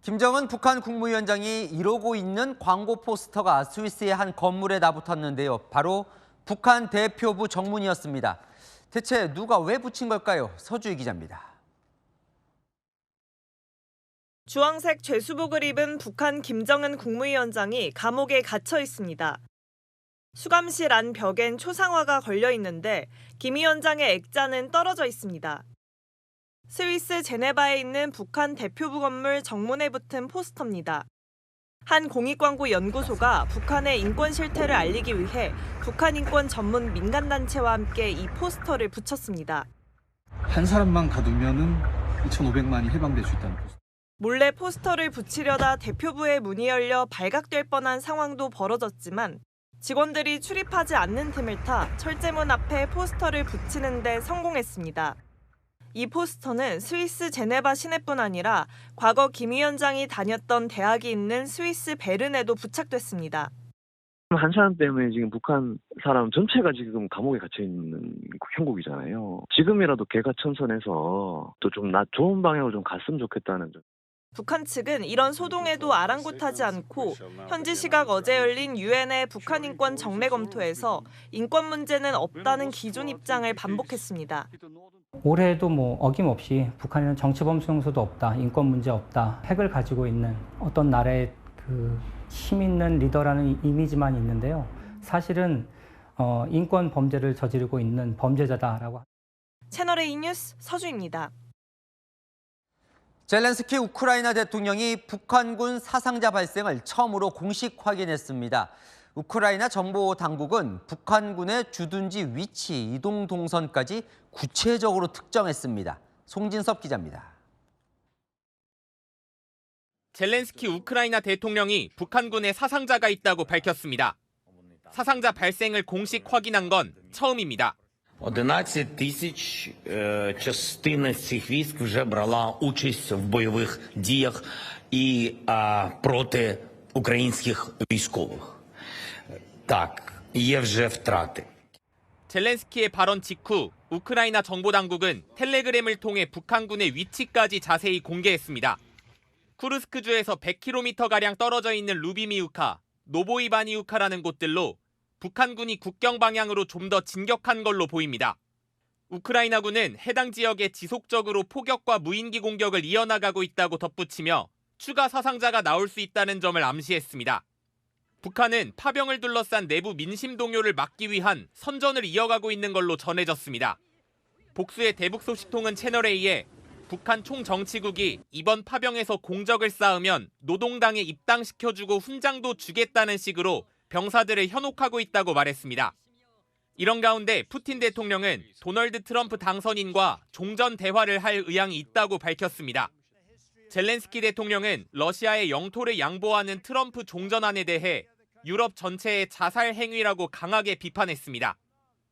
[SPEAKER 1] 김정은 북한 국무위원장이 이러고 있는 광고 포스터가 스위스의 한 건물에 나붙었는데요. 바로 북한 대표부 정문이었습니다. 대체 누가 왜 붙인 걸까요? 서주희 기자입니다.
[SPEAKER 5] 주황색 죄수복을 입은 북한 김정은 국무위원장이 감옥에 갇혀 있습니다. 수감실 안 벽엔 초상화가 걸려 있는데 김 위원장의 액자는 떨어져 있습니다. 스위스 제네바에 있는 북한 대표부 건물 정문에 붙은 포스터입니다. 한 공익광고 연구소가 북한의 인권 실태를 알리기 위해 북한 인권 전문 민간단체와 함께 이 포스터를 붙였습니다.
[SPEAKER 6] 한 사람만 가두면은 2,500만이 해방될 수 있다는 포스터.
[SPEAKER 5] 몰래 포스터를 붙이려다 대표부에 문이 열려 발각될 뻔한 상황도 벌어졌지만 직원들이 출입하지 않는 틈을 타 철제문 앞에 포스터를 붙이는 데 성공했습니다. 이 포스터는 스위스 제네바 시내뿐 아니라 과거 김 위원장이 다녔던 대학이 있는 스위스 베른에도 부착됐습니다.
[SPEAKER 7] 한 사람 때문에 지금 북한 사람 전체가 지금 감옥에 갇혀 있는 형국이잖아요. 지금이라도 개가천선해서 또 좀 좋은 방향으로 좀 갔으면 좋겠다는 점.
[SPEAKER 5] 북한 측은 이런 소동에도 아랑곳하지 않고 현지 시각 어제 열린 유엔의 북한 인권 정례 검토에서 인권 문제는 없다는 기존 입장을 반복했습니다.
[SPEAKER 9] 올해도 어김없이 북한에는 정치범 수용소도 없다, 인권 문제 없다, 핵을 가지고 있는 어떤 나라의 힘 있는 리더라는 이미지만 있는데요. 사실은 인권 범죄를 저지르고 있는 범죄자다라고.
[SPEAKER 5] 채널A 뉴스 서주입니다.
[SPEAKER 1] 젤렌스키 우크라이나 대통령이 북한군 사상자 발생을 처음으로 공식 확인했습니다. 우크라이나 정보 당국은 북한군의 주둔지 위치, 이동 동선까지 구체적으로 특정했습니다. 송진섭 기자입니다.
[SPEAKER 10] 젤렌스키 우크라이나 대통령이 북한군에 사상자가 있다고 밝혔습니다. 사상자 발생을 공식 확인한 건 처음입니다.
[SPEAKER 11] 11,000 частина цих військ вже брала участь в бойових діях і проти українських військових. Так, є вже втрати.
[SPEAKER 10] 젤렌스키의 발언 직후 우크라이나 정보당국은 텔레그램을 통해 북한군의 위치까지 자세히 공개했습니다. 쿠르스크주에서 100km가량 떨어져 있는 루비미우카, 노보이바니우카라는 곳들로 북한군이 국경 방향으로 좀 더 진격한 걸로 보입니다. 우크라이나군은 해당 지역에 지속적으로 포격과 무인기 공격을 이어나가고 있다고 덧붙이며 추가 사상자가 나올 수 있다는 점을 암시했습니다. 북한은 파병을 둘러싼 내부 민심 동요를 막기 위한 선전을 이어가고 있는 걸로 전해졌습니다. 복수의 대북 소식통은 채널A에 북한 총정치국이 이번 파병에서 공적을 쌓으면 노동당에 입당시켜주고 훈장도 주겠다는 식으로 병사들을 현혹하고 있다고 말했습니다. 이런 가운데 푸틴 대통령은 도널드 트럼프 당선인과 종전 대화를 할 의향이 있다고 밝혔습니다. 젤렌스키 대통령은 러시아의 영토를 양보하는 트럼프 종전안에 대해 유럽 전체의 자살 행위라고 강하게 비판했습니다.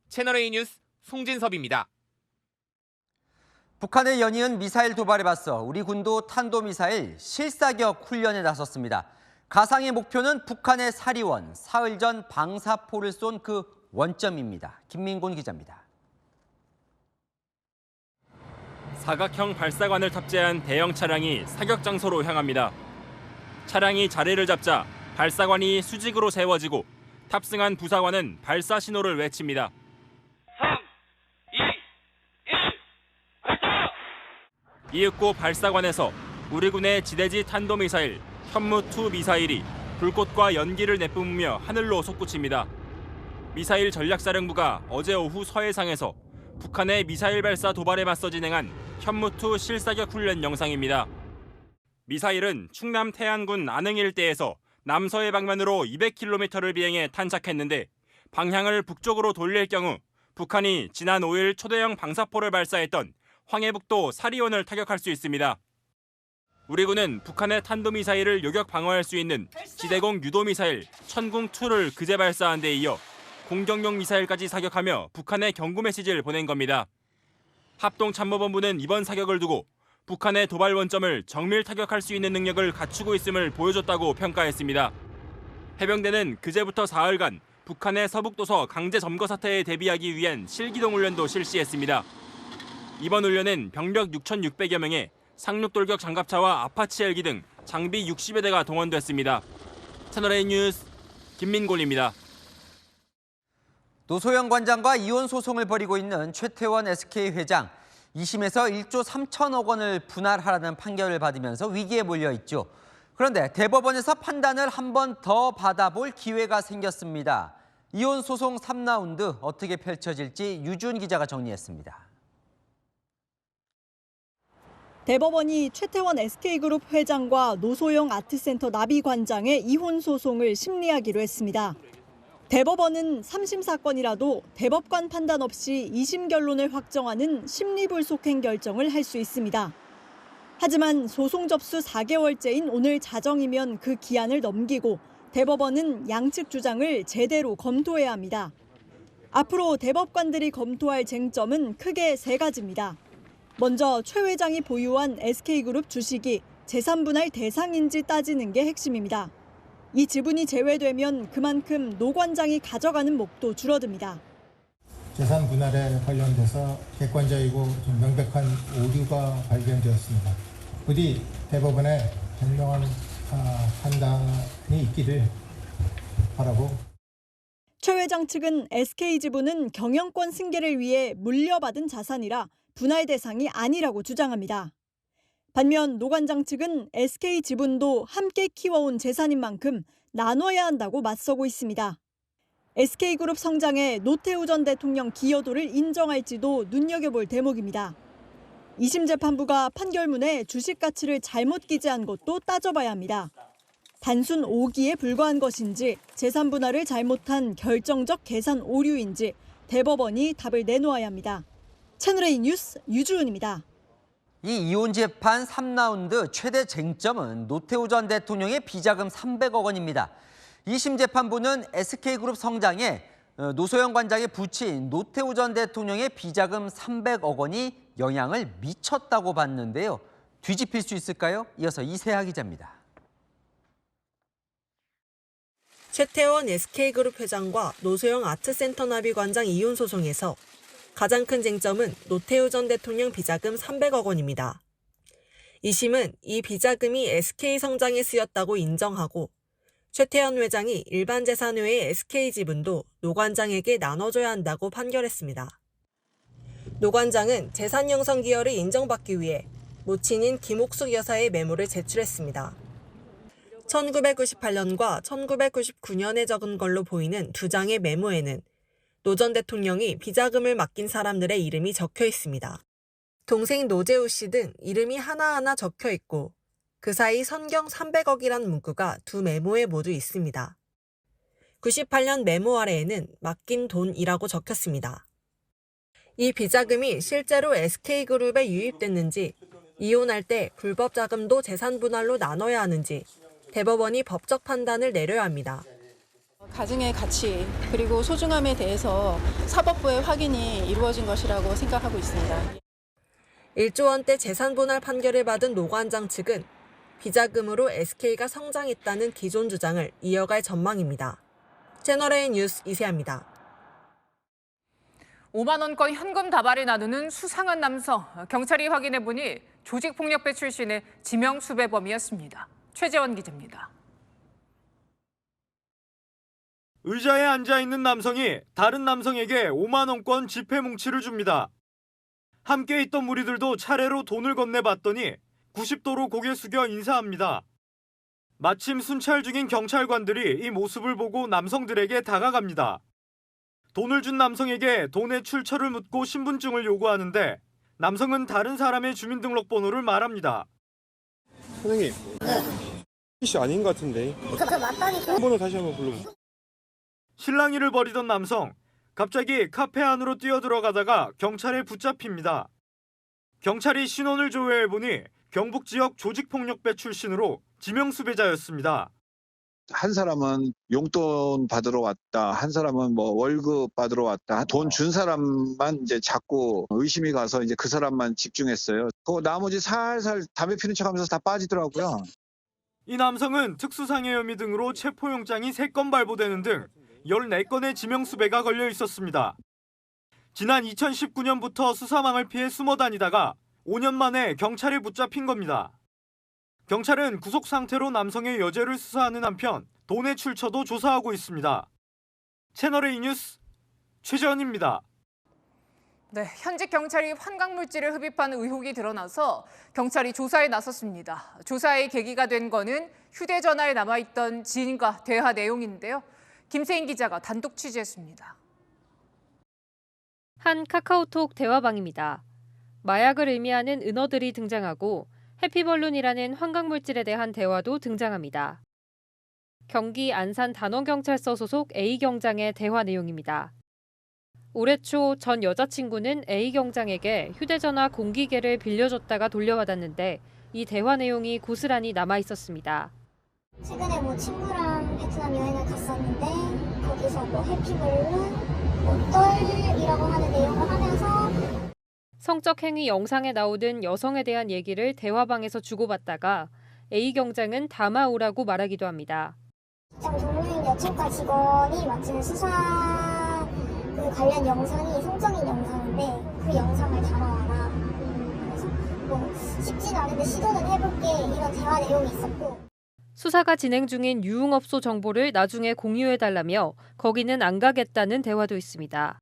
[SPEAKER 10] 채널A 뉴스 송진섭입니다.
[SPEAKER 1] 북한의 연이은 미사일 도발에 맞서 우리 군도 탄도미사일 실사격 훈련에 나섰습니다. 가상의 목표는 북한의 사리원, 사흘 전 방사포를 쏜 그 원점입니다. 김민곤 기자입니다.
[SPEAKER 8] 사각형 발사관을 탑재한 대형 차량이 사격 장소로 향합니다. 차량이 자리를 잡자 발사관이 수직으로 세워지고 탑승한 부사관은 발사 신호를 외칩니다. 3, 2, 1, 발사! 이윽고 발사관에서 우리 군의 지대지 탄도미사일 현무2 미사일이 불꽃과 연기를 내뿜으며 하늘로 솟구칩니다. 미사일 전략사령부가 어제 오후 서해상에서 북한의 미사일 발사 도발에 맞서 진행한 현무2 실사격 훈련 영상입니다. 미사일은 충남 태안군 안흥 일대에서 남서해 방면으로 200km를 비행해 탄착했는데 방향을 북쪽으로 돌릴 경우 북한이 지난 5일 초대형 방사포를 발사했던 황해북도 사리원을 타격할 수 있습니다. 우리 군은 북한의 탄도미사일을 요격 방어할 수 있는 지대공 유도미사일 천궁2를 그제 발사한 데 이어 공격용 미사일까지 사격하며 북한에 경고 메시지를 보낸 겁니다. 합동참모본부는 이번 사격을 두고 북한의 도발 원점을 정밀 타격할 수 있는 능력을 갖추고 있음을 보여줬다고 평가했습니다. 해병대는 그제부터 사흘간 북한의 서북도서 강제 점거 사태에 대비하기 위한 실기동 훈련도 실시했습니다. 이번 훈련엔 병력 6,600여 명에 상륙돌격 장갑차와 아파치 헬기 등 장비 60여 대가 동원됐습니다. 채널A 뉴스 김민곤입니다.
[SPEAKER 1] 노소영 관장과 이혼 소송을 벌이고 있는 최태원 SK 회장. 2심에서 1조 3천억 원을 분할하라는 판결을 받으면서 위기에 몰려 있죠. 그런데 대법원에서 판단을 한 번 더 받아볼 기회가 생겼습니다. 이혼 소송 3라운드 어떻게 펼쳐질지 유준 기자가 정리했습니다.
[SPEAKER 12] 대법원이 최태원 SK그룹 회장과 노소영 아트센터 나비 관장의 이혼 소송을 심리하기로 했습니다. 대법원은 3심 사건이라도 대법관 판단 없이 2심 결론을 확정하는 심리불속행 결정을 할 수 있습니다. 하지만 소송 접수 4개월째인 오늘 자정이면 그 기한을 넘기고 대법원은 양측 주장을 제대로 검토해야 합니다. 앞으로 대법관들이 검토할 쟁점은 크게 3가지입니다. 먼저 최 회장이 보유한 SK그룹 주식이 재산분할 대상인지 따지는 게 핵심입니다. 이 지분이 제외되면 그만큼 노 관장이 가져가는 몫도 줄어듭니다.
[SPEAKER 13] 재산 분할에 관련돼서 객관적이고 좀 명백한 오류가 발견되었습니다. 부디 대법원의 현명한 판단이 있기를 바라고.
[SPEAKER 12] 최 회장 측은 SK 지분은 경영권 승계를 위해 물려받은 자산이라 분할 대상이 아니라고 주장합니다. 반면 노 관장 측은 SK 지분도 함께 키워온 재산인 만큼 나눠야 한다고 맞서고 있습니다. SK그룹 성장에 노태우 전 대통령 기여도를 인정할지도 눈여겨볼 대목입니다. 2심 재판부가 판결문에 주식 가치를 잘못 기재한 것도 따져봐야 합니다. 단순 오기에 불과한 것인지 재산 분할을 잘못한 결정적 계산 오류인지 대법원이 답을 내놓아야 합니다. 채널A 뉴스 유주은입니다.
[SPEAKER 1] 이 이혼 재판 3라운드 최대 쟁점은 노태우 전 대통령의 비자금 300억 원입니다. 2심 재판부는 SK그룹 성장에 노소영 관장의 부친 노태우 전 대통령의 비자금 300억 원이 영향을 미쳤다고 봤는데요. 뒤집힐 수 있을까요? 이어서 이세하 기자입니다.
[SPEAKER 14] 최태원 SK그룹 회장과 노소영 아트센터 나비 관장 이혼 소송에서 가장 큰 쟁점은 노태우 전 대통령 비자금 300억 원입니다. 2심은 이 비자금이 SK 성장에 쓰였다고 인정하고 최태원 회장이 일반 재산 외의 SK 지분도 노 관장에게 나눠줘야 한다고 판결했습니다. 노 관장은 재산 형성 기여를 인정받기 위해 모친인 김옥숙 여사의 메모를 제출했습니다. 1998년과 1999년에 적은 걸로 보이는 두 장의 메모에는 노 전 대통령이 비자금을 맡긴 사람들의 이름이 적혀 있습니다. 동생 노재우 씨 등 이름이 하나하나 적혀 있고 그 사이 선경 300억이란 문구가 두 메모에 모두 있습니다. 98년 메모 아래에는 맡긴 돈이라고 적혔습니다. 이 비자금이 실제로 SK그룹에 유입됐는지, 이혼할 때 불법 자금도 재산 분할로 나눠야 하는지 대법원이 법적 판단을 내려야 합니다.
[SPEAKER 3] 가정의 가치 그리고 소중함에 대해서 사법부의 확인이 이루어진 것이라고 생각하고 있습니다.
[SPEAKER 14] 1조 원대 재산 분할 판결을 받은 노 관장 측은 비자금으로 SK가 성장했다는 기존 주장을 이어갈 전망입니다. 채널A 뉴스 이세아입니다.
[SPEAKER 18] 5만 원권 현금 다발을 나누는 수상한 남성. 경찰이 확인해보니 조직폭력배 출신의 지명 수배범이었습니다. 최재원 기자입니다.
[SPEAKER 24] 의자에 앉아있는 남성이 다른 남성에게 5만 원권 지폐 뭉치를 줍니다. 함께 있던 무리들도 차례로 돈을 건네봤더니 90도로 고개 숙여 인사합니다. 마침 순찰 중인 경찰관들이 이 모습을 보고 남성들에게 다가갑니다. 돈을 준 남성에게 돈의 출처를 묻고 신분증을 요구하는데 남성은 다른 사람의 주민등록번호를 말합니다.
[SPEAKER 15] 선생님, 씨 아닌 것 같은데.
[SPEAKER 16] 저 맞다니까.
[SPEAKER 15] 번호 다시 한번 불러주세요.
[SPEAKER 24] 실랑이를 벌이던 남성, 갑자기 카페 안으로 뛰어들어가다가 경찰에 붙잡힙니다. 경찰이 신원을 조회해보니 경북 지역 조직폭력배 출신으로 지명수배자였습니다.
[SPEAKER 19] 한 사람은 용돈 받으러 왔다, 한 사람은 뭐 월급 받으러 왔다. 돈 준 사람만 이제 자꾸 의심이 가서 이제 그 사람만 집중했어요. 그 나머지 살살 담배 피는 척하면서 다 빠지더라고요.
[SPEAKER 24] 이 남성은 특수상해 혐의 등으로 체포영장이 3건 발부되는 등 14건의 지명수배가 걸려 있었습니다. 지난 2019년부터 수사망을 피해 숨어 다니다가 5년 만에 경찰에 붙잡힌 겁니다. 경찰은 구속 상태로 남성의 여죄를 수사하는 한편 돈의 출처도 조사하고 있습니다. 채널A 뉴스 최재원입니다.
[SPEAKER 18] 네, 현직 경찰이 환각물질을 흡입한 의혹이 드러나서 경찰이 조사에 나섰습니다. 조사의 계기가 된 거는 휴대전화에 남아있던 지인과 대화 내용인데요. 김세인 기자가 단독 취재했습니다.
[SPEAKER 21] 한 카카오톡 대화방입니다. 마약을 의미하는 은어들이 등장하고 해피벌룬이라는 환각물질에 대한 대화도 등장합니다. 경기 안산 단원경찰서 소속 A경장의 대화 내용입니다. 올해 초 전 여자친구는 A경장에게 휴대전화 공기계를 빌려줬다가 돌려받았는데 이 대화 내용이 고스란히 남아있었습니다.
[SPEAKER 16] 최근에 뭐 친구랑 베트남 여행을 갔었는데 거기서 뭐 해피벌룬, 뭐 떨이라고 하는 내용을 하면서
[SPEAKER 21] 성적 행위 영상에 나오던 여성에 대한 얘기를 대화방에서 주고받다가 A경장은 담아오라고 말하기도 합니다.
[SPEAKER 16] 직장 동료인 여청과 직원이 맡은 수사 그 관련 영상이 성적인 영상인데 그 영상을 담아와라. 그래서 뭐 쉽진 않은데 시도는 해볼게 이런 대화 내용이 있었고.
[SPEAKER 21] 수사가 진행 중인 유흥업소 정보를 나중에 공유해달라며 거기는 안 가겠다는 대화도 있습니다.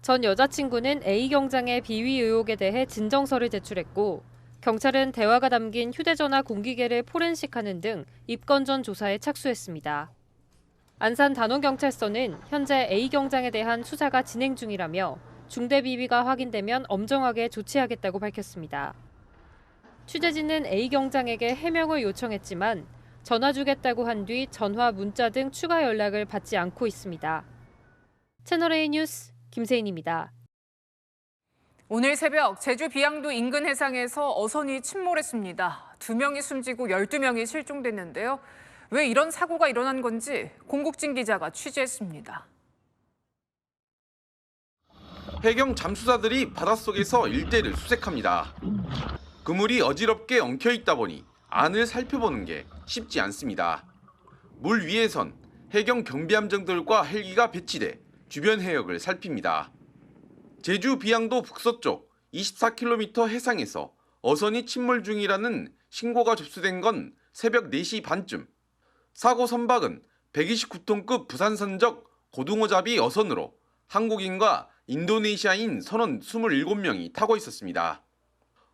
[SPEAKER 21] 전 여자친구는 A경장의 비위 의혹에 대해 진정서를 제출했고 경찰은 대화가 담긴 휴대전화 공기계를 포렌식하는 등 입건전 조사에 착수했습니다. 안산 단원경찰서는 현재 A경장에 대한 수사가 진행 중이라며 중대 비위가 확인되면 엄정하게 조치하겠다고 밝혔습니다. 취재진은 A경장에게 해명을 요청했지만 전화 주겠다고 한 뒤 전화, 문자 등 추가 연락을 받지 않고 있습니다. 채널A 뉴스 김세인입니다.
[SPEAKER 18] 오늘 새벽 제주 비양도 인근 해상에서 어선이 침몰했습니다. 2명이 숨지고 12명이 실종됐는데요. 왜 이런 사고가 일어난 건지 공국진 기자가 취재했습니다.
[SPEAKER 22] 해경 잠수사들이 바닷속에서 일대를 수색합니다. 그물이 어지럽게 엉켜 있다 보니 안을 살펴보는 게 쉽지 않습니다. 물 위에선 해경 경비함정들과 헬기가 배치돼 주변 해역을 살핍니다. 제주 비양도 북서쪽 24km 해상에서 어선이 침몰 중이라는 신고가 접수된 건 새벽 4시 반쯤. 사고 선박은 129톤급 부산선적 고등어잡이 어선으로 한국인과 인도네시아인 선원 27명이 타고 있었습니다.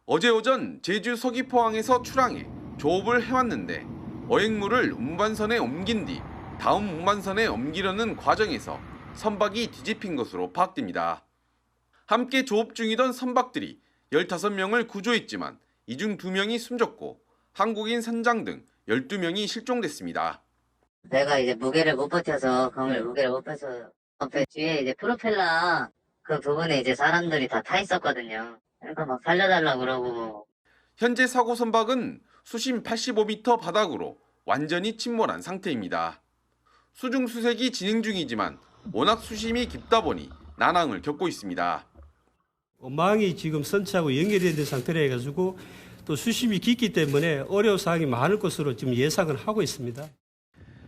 [SPEAKER 22] 어제 오전 제주 서귀포항에서 출항해 조업을 해왔는데 어획물을 운반선에 옮긴 뒤 다음 운반선에 옮기려는 과정에서 선박이 뒤집힌 것으로 파악됩니다. 함께 조업 중이던 선박들이 15명을 구조했지만 이 중 2명이 숨졌고 한국인 선장 등 12명이 실종됐습니다.
[SPEAKER 4] 배가 이제 무게를 못 버텨서 그물 무게를 못 버텨서 옆에 뒤에 이제 프로펠러 그 부분에 이제 사람들이 다 타 있었거든요. 그러니까 막 살려달라고 그러고.
[SPEAKER 22] 현재 사고 선박은 수심 85m 바닥으로 완전히 침몰한 상태입니다. 수중 수색이 진행 중이지만 워낙 수심이 깊다 보니 난항을 겪고 있습니다.
[SPEAKER 17] 망이 지금 선체하고 연결이 된 상태라 해가지고 또 수심이 깊기 때문에 어려운 사항이 많을 것으로 지금 예상을 하고 있습니다.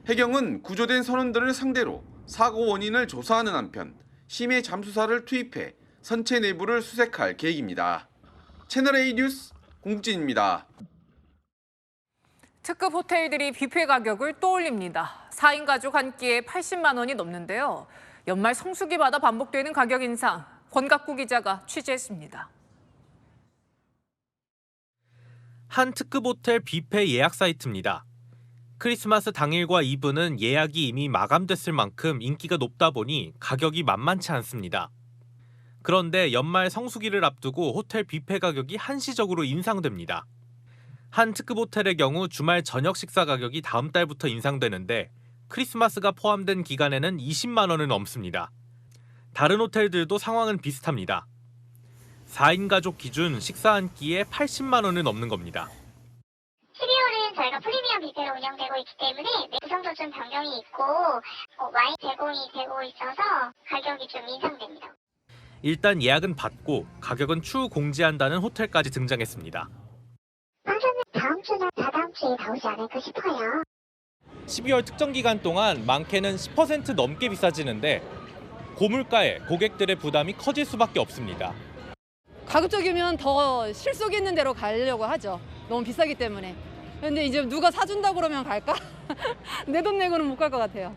[SPEAKER 22] 해경은 구조된 선원들을 상대로 사고 원인을 조사하는 한편 심해 잠수사를 투입해 선체 내부를 수색할 계획입니다. 채널A 뉴스 공진입니다.
[SPEAKER 18] 특급 호텔들이 뷔페 가격을 또 올립니다. 4인 가족 한 끼에 80만 원이 넘는데요. 연말 성수기마다 반복되는 가격 인상, 권갑구 기자가 취재했습니다.
[SPEAKER 20] 한 특급 호텔 뷔페 예약 사이트입니다. 크리스마스 당일과 이브는 예약이 이미 마감됐을 만큼 인기가 높다 보니 가격이 만만치 않습니다. 그런데 연말 성수기를 앞두고 호텔 뷔페 가격이 한시적으로 인상됩니다. 한 특급 호텔의 경우 주말 저녁 식사 가격이 다음 달부터 인상되는데 크리스마스가 포함된 기간에는 20만 원을 넘습니다. 다른 호텔들도 상황은 비슷합니다. 4인 가족 기준 식사 한 끼에 80만 원을 넘는 겁니다.
[SPEAKER 16] 12월은 저희가 프리미엄 뷔페로 운영되고 있기 때문에 구성도 좀 변경이 있고 와인 제공이 되고 있어서 가격이 좀 인상됩니다.
[SPEAKER 20] 일단 예약은 받고 가격은 추후 공지한다는 호텔까지 등장했습니다.
[SPEAKER 16] 방송은 다음 주나 다다음 주에 나오지 않을까 싶어요.
[SPEAKER 20] 12월 특정 기간 동안 많게는 10% 넘게 비싸지는데 고물가에 고객들의 부담이 커질 수밖에 없습니다.
[SPEAKER 23] 가급적이면 더 실속 있는 데로 가려고 하죠. 너무 비싸기 때문에. 근데 이제 누가 사준다고 그러면 갈까? 내 돈 내고는 못 갈 것 같아요.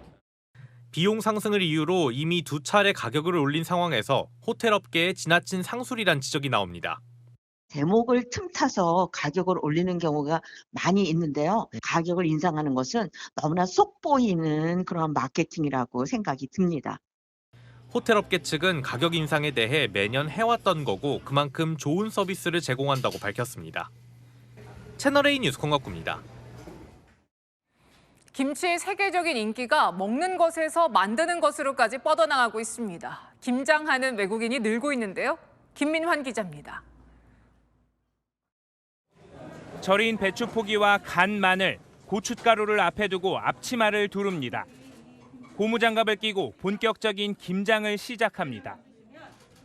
[SPEAKER 20] 비용 상승을 이유로 이미 2차례 가격을 올린 상황에서 호텔 업계에 지나친 상술이란 지적이 나옵니다.
[SPEAKER 25] 대목을 틈타서 가격을 올리는 경우가 많이 있는데요. 가격을 인상하는 것은 너무나 속 보이는 그런 마케팅이라고 생각이 듭니다.
[SPEAKER 20] 호텔업계 측은 가격 인상에 대해 매년 해왔던 거고 그만큼 좋은 서비스를 제공한다고 밝혔습니다. 채널A 뉴스 권갑구입니다.
[SPEAKER 18] 김치의 세계적인 인기가 먹는 것에서 만드는 것으로까지 뻗어나가고 있습니다. 김장하는 외국인이 늘고 있는데요. 김민환 기자입니다.
[SPEAKER 8] 절인 배추 포기와 간 마늘, 고춧가루를 앞에 두고 앞치마를 두릅니다. 고무장갑을 끼고 본격적인 김장을 시작합니다.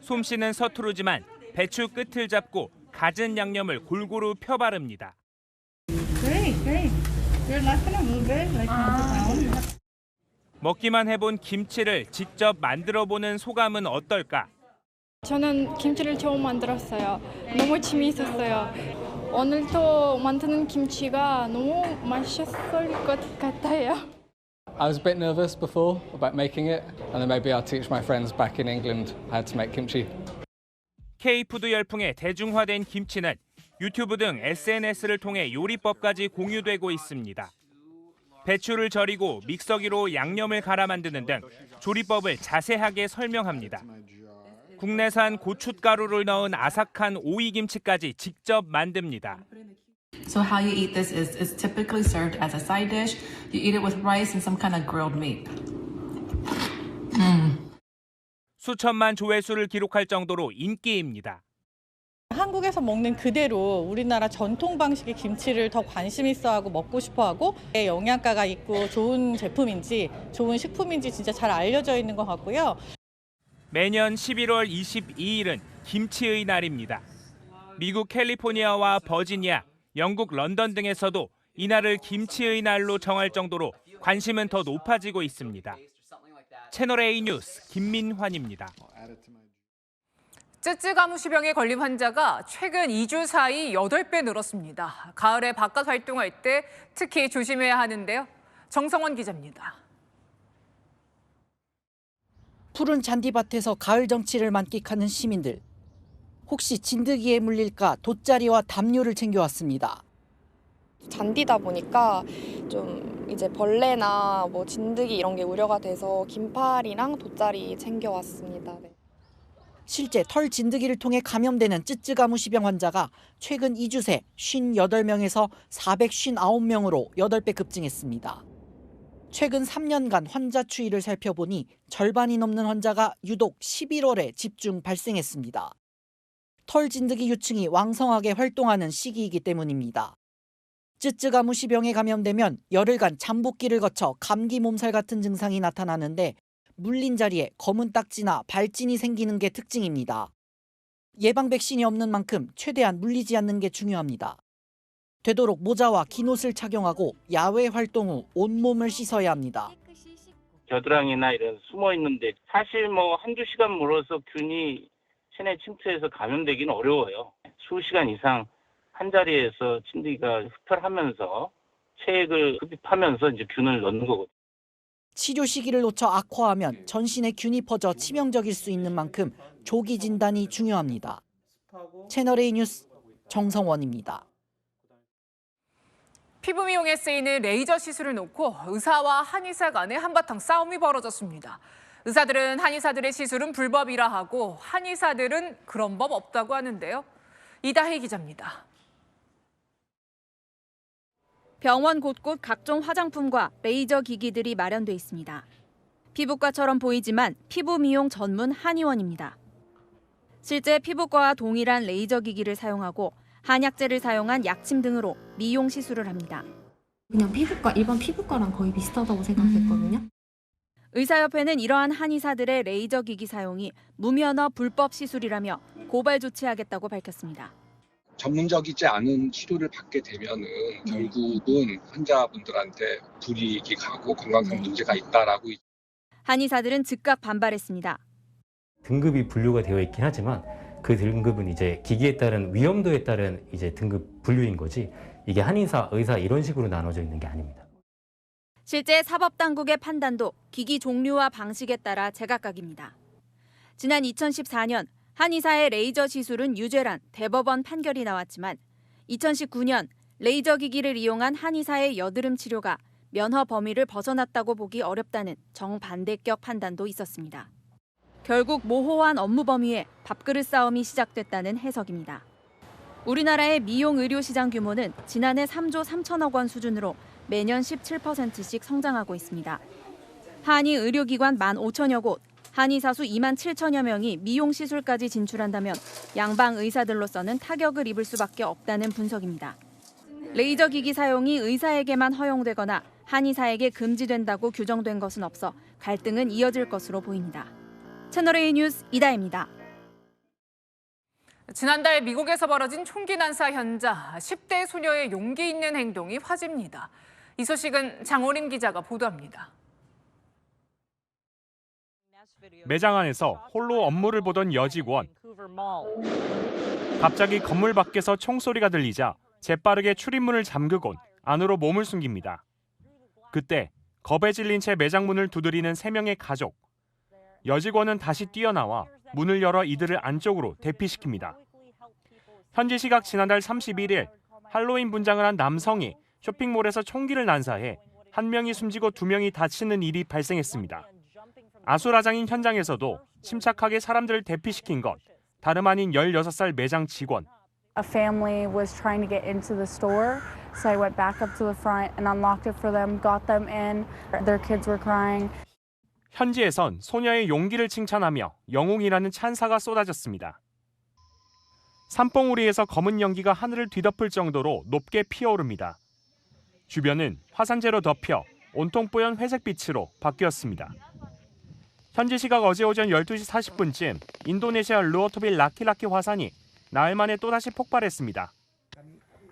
[SPEAKER 8] 솜씨는 서투르지만 배추 끝을 잡고 갖은 양념을 골고루 펴바릅니다. 먹기만 해본 김치를 직접 만들어보는 소감은 어떨까?
[SPEAKER 26] 저는 김치를 처음 만들었어요. 너무 재미있었어요. 오늘도 만드는 김치가 너무 맛있을 것 같아요.
[SPEAKER 27] I was a bit nervous before about making it, and then maybe I'll teach my friends back in England how to make kimchi.
[SPEAKER 8] K푸드 열풍에 대중화된 김치는 유튜브 등 SNS를 통해 요리법까지 공유되고 있습니다. 배추를 절이고 믹서기로 양념을 갈아 만드는 등 조리법을 자세하게 설명합니다. 국내산 고춧가루를 넣은 아삭한 오이김치까지 직접 만듭니다.
[SPEAKER 28] So how you eat this is typically served as a side dish. You eat it with rice and some kind of grilled meat.
[SPEAKER 8] 수천만 조회수를 기록할 정도로 인기입니다.
[SPEAKER 29] 한국에서 먹는 그대로 우리나라 전통 방식의 김치를 더 관심 있어하고 먹고 싶어하고 영양가가 있고 좋은 제품인지 좋은 식품인지 진짜 잘 알려져 있는 것 같고요.
[SPEAKER 8] 매년 11월 22일은 김치의 날입니다. 미국 캘리포니아와 버지니아, 영국 런던 등에서도 이날을 김치의 날로 정할 정도로 관심은 더 높아지고 있습니다. 채널A 뉴스 김민환입니다.
[SPEAKER 18] 쯔쯔가무시병에 걸린 환자가 최근 2주 사이 8배 늘었습니다. 가을에 바깥 활동할 때 특히 조심해야 하는데요. 정성원 기자입니다.
[SPEAKER 30] 푸른 잔디밭에서 가을 정취를 만끽하는 시민들.
[SPEAKER 2] 혹시 진드기에 물릴까 돗자리와 담요를 챙겨왔습니다.
[SPEAKER 5] 잔디다 보니까 좀 이제 벌레나 뭐 진드기 이런 게 우려가 돼서 긴팔이랑 돗자리 챙겨왔습니다. 네.
[SPEAKER 2] 실제 털 진드기를 통해 감염되는 쯔쯔가무시병 환자가 최근 2주 새 58명에서 459명으로 8배 급증했습니다. 최근 3년간 환자 추이를 살펴보니 절반이 넘는 환자가 유독 11월에 집중 발생했습니다. 털 진드기 유충이 왕성하게 활동하는 시기이기 때문입니다. 쯔쯔가무시병에 감염되면 열흘간 잠복기를 거쳐 감기 몸살 같은 증상이 나타나는데 물린 자리에 검은 딱지나 발진이 생기는 게 특징입니다. 예방 백신이 없는 만큼 최대한 물리지 않는 게 중요합니다. 되도록 모자와 긴 옷을 착용하고 야외 활동 후 온몸을 씻어야 합니다.
[SPEAKER 6] 겨드랑이나 이런 숨어 있는데 사실 뭐 한두 시간 물어서 균이 체내 침투해서 감염되기는 어려워요. 수시간 이상 한 자리에서 진드기가 흡혈하면서 체액을 흡입하면서 이제 균을 넣는 거거든요.
[SPEAKER 2] 치료 시기를 놓쳐 악화하면 전신에 균이 퍼져 치명적일 수 있는 만큼 조기 진단이 중요합니다. 채널A 뉴스 정성원입니다.
[SPEAKER 18] 피부 미용에 쓰이는 레이저 시술을 놓고 의사와 한의사 간에 한바탕 싸움이 벌어졌습니다. 의사들은 한의사들의 시술은 불법이라 하고 한의사들은 그런 법 없다고 하는데요. 이다희 기자입니다.
[SPEAKER 7] 병원 곳곳 각종 화장품과 레이저 기기들이 마련돼 있습니다. 피부과처럼 보이지만 피부 미용 전문 한의원입니다. 실제 피부과와 동일한 레이저 기기를 사용하고 한약재를 사용한 약침 등으로 미용 시술을 합니다.
[SPEAKER 9] 그냥 일반 피부과랑 거의 비슷하다고 생각했거든요.
[SPEAKER 7] 의사협회는 이러한 한의사들의 레이저 기기 사용이 무면허 불법 시술이라며 고발 조치하겠다고 밝혔습니다.
[SPEAKER 10] 전문적이지 않은 치료를 받게 되면은 결국은 환자분들한테 불이익이 가고 건강상 문제가 있다라고.
[SPEAKER 7] 한의사들은 즉각 반발했습니다.
[SPEAKER 11] 등급이 분류가 되어 있긴 하지만 그 등급은 이제 기기에 따른 위험도에 따른 이제 등급 분류인 거지 이게 한의사, 의사 이런 식으로 나눠져 있는 게 아닙니다.
[SPEAKER 7] 실제 사법당국의 판단도 기기 종류와 방식에 따라 제각각입니다. 지난 2014년 한의사의 레이저 시술은 유죄란 대법원 판결이 나왔지만 2019년 레이저 기기를 이용한 한의사의 여드름 치료가 면허 범위를 벗어났다고 보기 어렵다는 정반대격 판단도 있었습니다. 결국 모호한 업무 범위에 밥그릇 싸움이 시작됐다는 해석입니다. 우리나라의 미용 의료 시장 규모는 지난해 3조 3천억 원 수준으로 매년 17%씩 성장하고 있습니다. 한의 의료기관 15,000여 곳, 한의사 수 2만 7천여 명이 미용 시술까지 진출한다면 양방 의사들로서는 타격을 입을 수밖에 없다는 분석입니다. 레이저 기기 사용이 의사에게만 허용되거나 한의사에게 금지된다고 규정된 것은 없어 갈등은 이어질 것으로 보입니다. 채널A 뉴스 이다혜입니다.
[SPEAKER 18] 지난달 미국에서 벌어진 총기 난사 현장, 10대 소녀의 용기 있는 행동이 화제입니다. 이 소식은 장호림 기자가 보도합니다.
[SPEAKER 8] 매장 안에서 홀로 업무를 보던 여직원. 갑자기 건물 밖에서 총소리가 들리자 재빠르게 출입문을 잠그곤 안으로 몸을 숨깁니다. 그때 겁에 질린 채 매장 문을 두드리는 3명의 가족. 여직원은 다시 뛰어나와 문을 열어 이들을 안쪽으로 대피시킵니다. 현지 시각 지난달 31일 할로윈 분장을 한 남성이 쇼핑몰에서 총기를 난사해 1명이 숨지고 2명이 다치는 일이 발생했습니다. 아수라장인 현장에서도 침착하게 사람들을 대피시킨 것, 다름 아닌 16살 매장 직원.
[SPEAKER 12] A family was trying to get into the store, so I went back up to the front and unlocked it for them, got them in. Their kids were crying.
[SPEAKER 8] 현지에선 소녀의 용기를 칭찬하며 영웅이라는 찬사가 쏟아졌습니다. 산봉우리에서 검은 연기가 하늘을 뒤덮을 정도로 높게 피어오릅니다. 주변은 화산재로 덮여 온통 뿌연 회색빛으로 바뀌었습니다. 현지 시각 어제 오전 12시 40분쯤 인도네시아 루오토빌 라키라키 화산이 나흘 만에 또다시 폭발했습니다.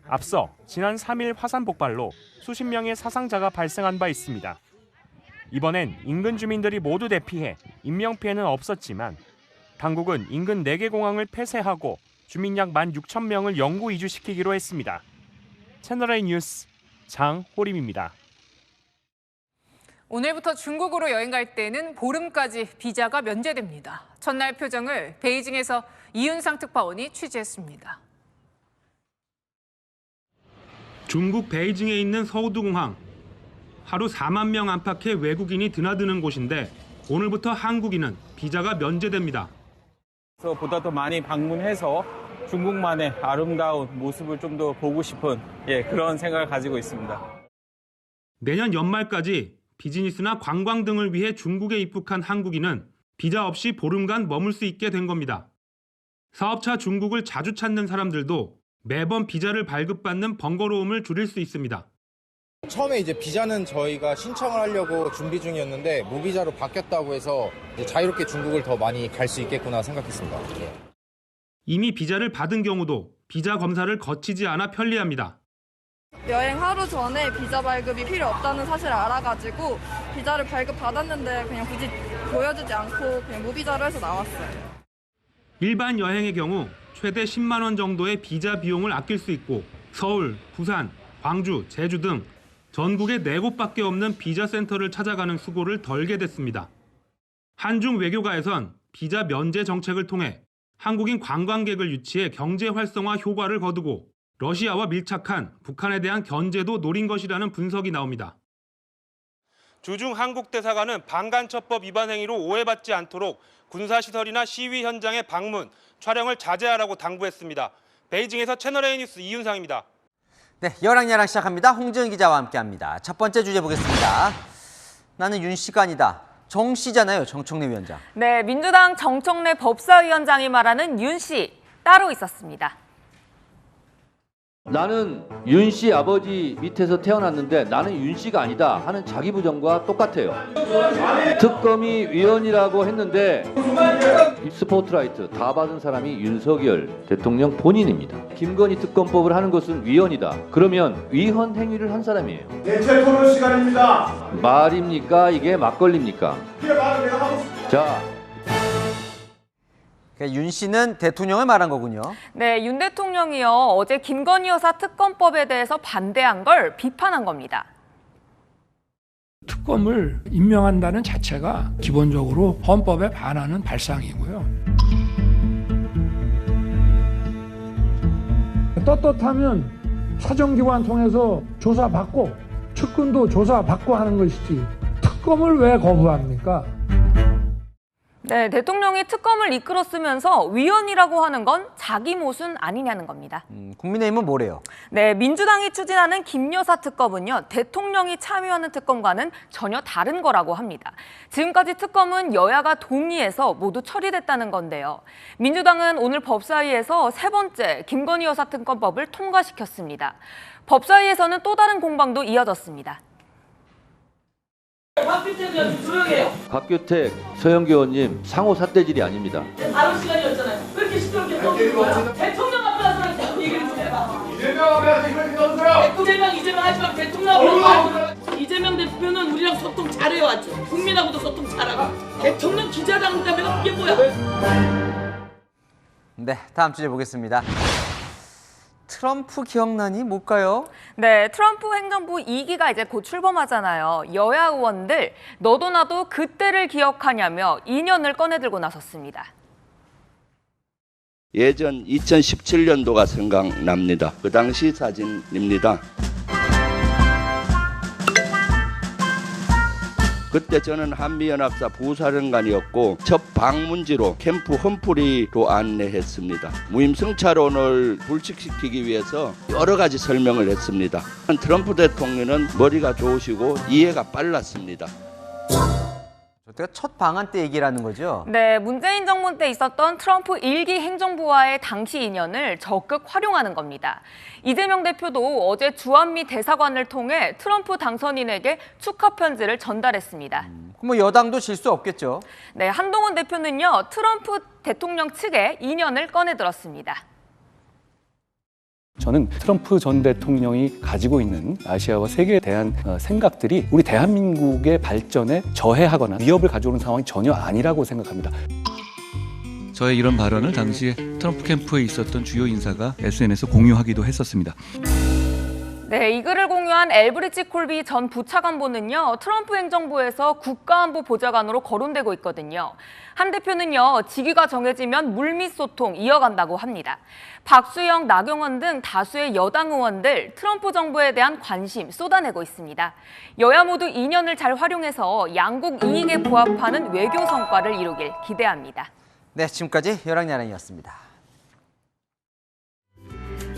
[SPEAKER 8] 앞서 지난 3일 화산 폭발로 수십 명의 사상자가 발생한 바 있습니다. 이번엔 인근 주민들이 모두 대피해 인명피해는 없었지만 당국은 인근 4개 공항을 폐쇄하고 주민 약 16,000명을 영구 이주시키기로 했습니다. 채널A 뉴스 장호림입니다.
[SPEAKER 18] 오늘부터 중국으로 여행 갈 때는 보름까지 비자가 면제됩니다. 첫날 표정을 베이징에서 이윤상 특파원이 취재했습니다.
[SPEAKER 8] 중국 베이징에 있는 서우두공항. 하루 4만 명 안팎의 외국인이 드나드는 곳인데 오늘부터 한국인은 비자가 면제됩니다.
[SPEAKER 1] 보다 더 많이 방문해서 중국만의 아름다운 모습을 좀 더 보고 싶은 그런 생각을 가지고 있습니다.
[SPEAKER 8] 내년 연말까지 비즈니스나 관광 등을 위해 중국에 입국한 한국인은 비자 없이 보름간 머물 수 있게 된 겁니다. 사업차 중국을 자주 찾는 사람들도 매번 비자를 발급받는 번거로움을 줄일 수 있습니다.
[SPEAKER 3] 처음에 이제 비자는 저희가 신청을 하려고 준비 중이었는데 무비자로 바뀌었다고 해서 이제 자유롭게 중국을 더 많이 갈 수 있겠구나 생각했습니다.
[SPEAKER 8] 이미 비자를 받은 경우도 비자 검사를 거치지 않아 편리합니다.
[SPEAKER 4] 여행 하루 전에 비자 발급이 필요 없다는 사실을 알아가지고 비자를 발급받았는데 그냥 굳이 보여주지 않고 그냥 무비자로 해서 나왔어요.
[SPEAKER 8] 일반 여행의 경우 최대 10만 원 정도의 비자 비용을 아낄 수 있고 서울, 부산, 광주, 제주 등 전국에 4곳밖에 없는 비자 센터를 찾아가는 수고를 덜게 됐습니다. 한중 외교가에선 비자 면제 정책을 통해 한국인 관광객을 유치해 경제 활성화 효과를 거두고 러시아와 밀착한 북한에 대한 견제도 노린 것이라는 분석이 나옵니다. 주중 한국 대사관은 반간첩법 위반 행위로 오해받지 않도록 군사시설이나 시위 현장의 방문, 촬영을 자제하라고 당부했습니다. 베이징에서 채널A 뉴스 이윤상입니다.
[SPEAKER 13] 네, 여랑야랑 시작합니다. 홍지은 기자와 함께합니다. 첫 번째 주제 보겠습니다. 나는 윤 씨가 아니다. 정 씨잖아요, 정청래 위원장.
[SPEAKER 14] 네, 민주당 정청래 법사위원장이 말하는 윤 씨 따로 있었습니다.
[SPEAKER 15] 나는 윤 씨 아버지 밑에서 태어났는데 나는 윤 씨가 아니다 하는 자기 부정과 똑같아요. 특검이 위원이라고 했는데 스포트라이트 다 받은 사람이 윤석열 대통령 본인입니다. 김건희 특검법을 하는 것은 위헌이다. 그러면 위헌 행위를 한 사람이에요.
[SPEAKER 19] 대체 토론 시간입니다.
[SPEAKER 15] 말입니까? 이게 막걸리입니까? 자.
[SPEAKER 13] 윤 씨는 대통령을 말한 거군요.
[SPEAKER 14] 네, 윤 대통령이요. 어제 김건희 여사 특검법에 대해서 반대한 걸 비판한 겁니다.
[SPEAKER 21] 특검을 임명한다는 자체가 기본적으로 헌법에 반하는 발상이고요. 떳떳하면 사정기관 통해서 조사받고 측근도 조사받고 하는 것이지 특검을 왜 거부합니까?
[SPEAKER 14] 네, 대통령이 특검을 이끌었으면서 위헌이라고 하는 건 자기 모순 아니냐는 겁니다.
[SPEAKER 13] 국민의힘은 뭐래요?
[SPEAKER 14] 네, 민주당이 추진하는 김 여사 특검은요, 대통령이 참여하는 특검과는 전혀 다른 거라고 합니다. 지금까지 특검은 여야가 동의해서 모두 처리됐다는 건데요. 민주당은 오늘 법사위에서 세 번째 김건희 여사 특검법을 통과시켰습니다. 법사위에서는 또 다른 공방도 이어졌습니다.
[SPEAKER 19] 박규택 의원 조용해요.
[SPEAKER 15] 박규택, 서영교 의원님 상호 삿대질이 아닙니다.
[SPEAKER 19] 다른 시간이었잖아요. 왜 이렇게 시끄럽게 떠드는 거야? 대통령 앞에 와서 얘기를 좀 해봐. 이재명 앞에 와서 이렇게 떠드세요. 이재명 하지 말고 대통령 앞에 와서. 이재명 대표는 우리랑 소통 잘해왔죠. 국민하고도 소통 잘하고. 대통령 기자랑 때문에 이게 뭐야?
[SPEAKER 13] 네, 다음 주제 보겠습니다. 트럼프 기억나니? 뭘까요?
[SPEAKER 14] 네, 트럼프 행정부 2기가 이제 곧 출범하잖아요. 여야 의원들 너도 나도 그때를 기억하냐며 2년을 꺼내들고 나섰습니다.
[SPEAKER 24] 예전 2017년도가 생각납니다. 그 당시 사진입니다. 그때 저는 한미연합사 부사령관이었고 첫 방문지로 캠프 험프리로 안내했습니다. 무임승차론을 불식시키기 위해서 여러 가지 설명을 했습니다. 트럼프 대통령은 머리가 좋으시고 이해가 빨랐습니다.
[SPEAKER 13] 저때가 첫 방한 때 얘기라는 거죠?
[SPEAKER 14] 네, 문재인 정부 때 있었던 트럼프 1기 행정부와의 당시 인연을 적극 활용하는 겁니다. 이재명 대표도 어제 주한미 대사관을 통해 트럼프 당선인에게 축하 편지를 전달했습니다.
[SPEAKER 13] 그럼 여당도 질 수 없겠죠?
[SPEAKER 14] 네, 한동훈 대표는요, 트럼프 대통령 측에 인연을 꺼내들었습니다.
[SPEAKER 30] 저는 트럼프 전 대통령이 가지고 있는 아시아와 세계에 대한 생각들이 우리 대한민국의 발전에 저해하거나 위협을 가져오는 상황이 전혀 아니라고 생각합니다.
[SPEAKER 31] 저의 이런 발언을 당시에 트럼프 캠프에 있었던 주요 인사가 SNS에 공유하기도 했었습니다.
[SPEAKER 14] 네, 이 글을 공유한 엘브리치 콜비 전 부차관보는요, 트럼프 행정부에서 국가안보 보좌관으로 거론되고 있거든요. 한 대표는요, 직위가 정해지면 물밑 소통 이어간다고 합니다. 박수영, 나경원 등 다수의 여당 의원들 트럼프 정부에 대한 관심 쏟아내고 있습니다. 여야 모두 인연을 잘 활용해서 양국 이익에 부합하는 외교 성과를 이루길 기대합니다.
[SPEAKER 13] 네, 지금까지 열악야랑이었습니다.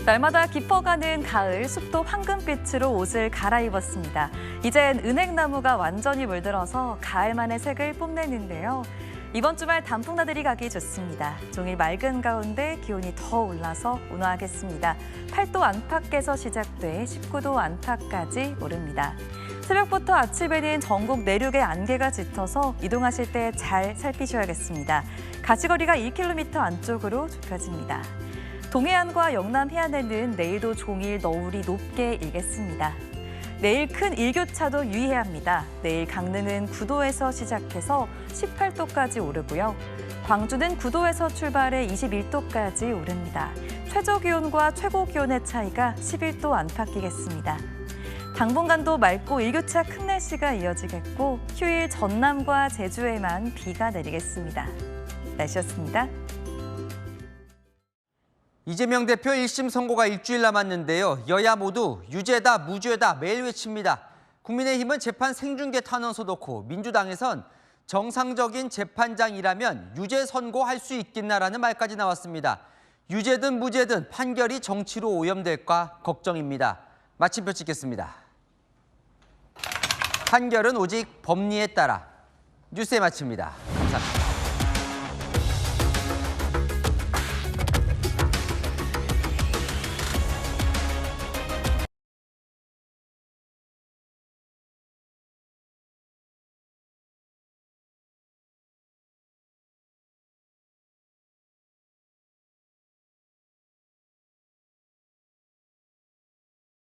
[SPEAKER 5] 날마다 깊어가는 가을, 숲도 황금빛으로 옷을 갈아입었습니다. 이젠 은행나무가 완전히 물들어서 가을만의 색을 뽐내는데요. 이번 주말 단풍나들이 가기 좋습니다. 종일 맑은 가운데 기온이 더 올라서 온화하겠습니다. 8도 안팎에서 시작돼 19도 안팎까지 오릅니다. 새벽부터 아침에는 전국 내륙에 안개가 짙어서 이동하실 때 잘 살피셔야겠습니다. 가시거리가 1km 안쪽으로 좁혀집니다. 동해안과 영남 해안에는 내일도 종일 너울이 높게 일겠습니다. 내일 큰 일교차도 유의해야 합니다. 내일 강릉은 9도에서 시작해서 18도까지 오르고요. 광주는 9도에서 출발해 21도까지 오릅니다. 최저 기온과 최고 기온의 차이가 11도 안팎이겠습니다. 당분간도 맑고 일교차 큰 날씨가 이어지겠고 휴일 전남과 제주에만 비가 내리겠습니다. 날씨였습니다.
[SPEAKER 13] 이재명 대표 1심 선고가 일주일 남았는데요. 여야 모두 유죄다 무죄다 매일 외칩니다. 국민의힘은 재판 생중계 탄원서 놓고 민주당에선 정상적인 재판장이라면 유죄 선고할 수 있겠나라는 말까지 나왔습니다. 유죄든 무죄든 판결이 정치로 오염될까 걱정입니다. 마침표 찍겠습니다. 판결은 오직 법리에 따라. 뉴스에 마칩니다. 감사합니다.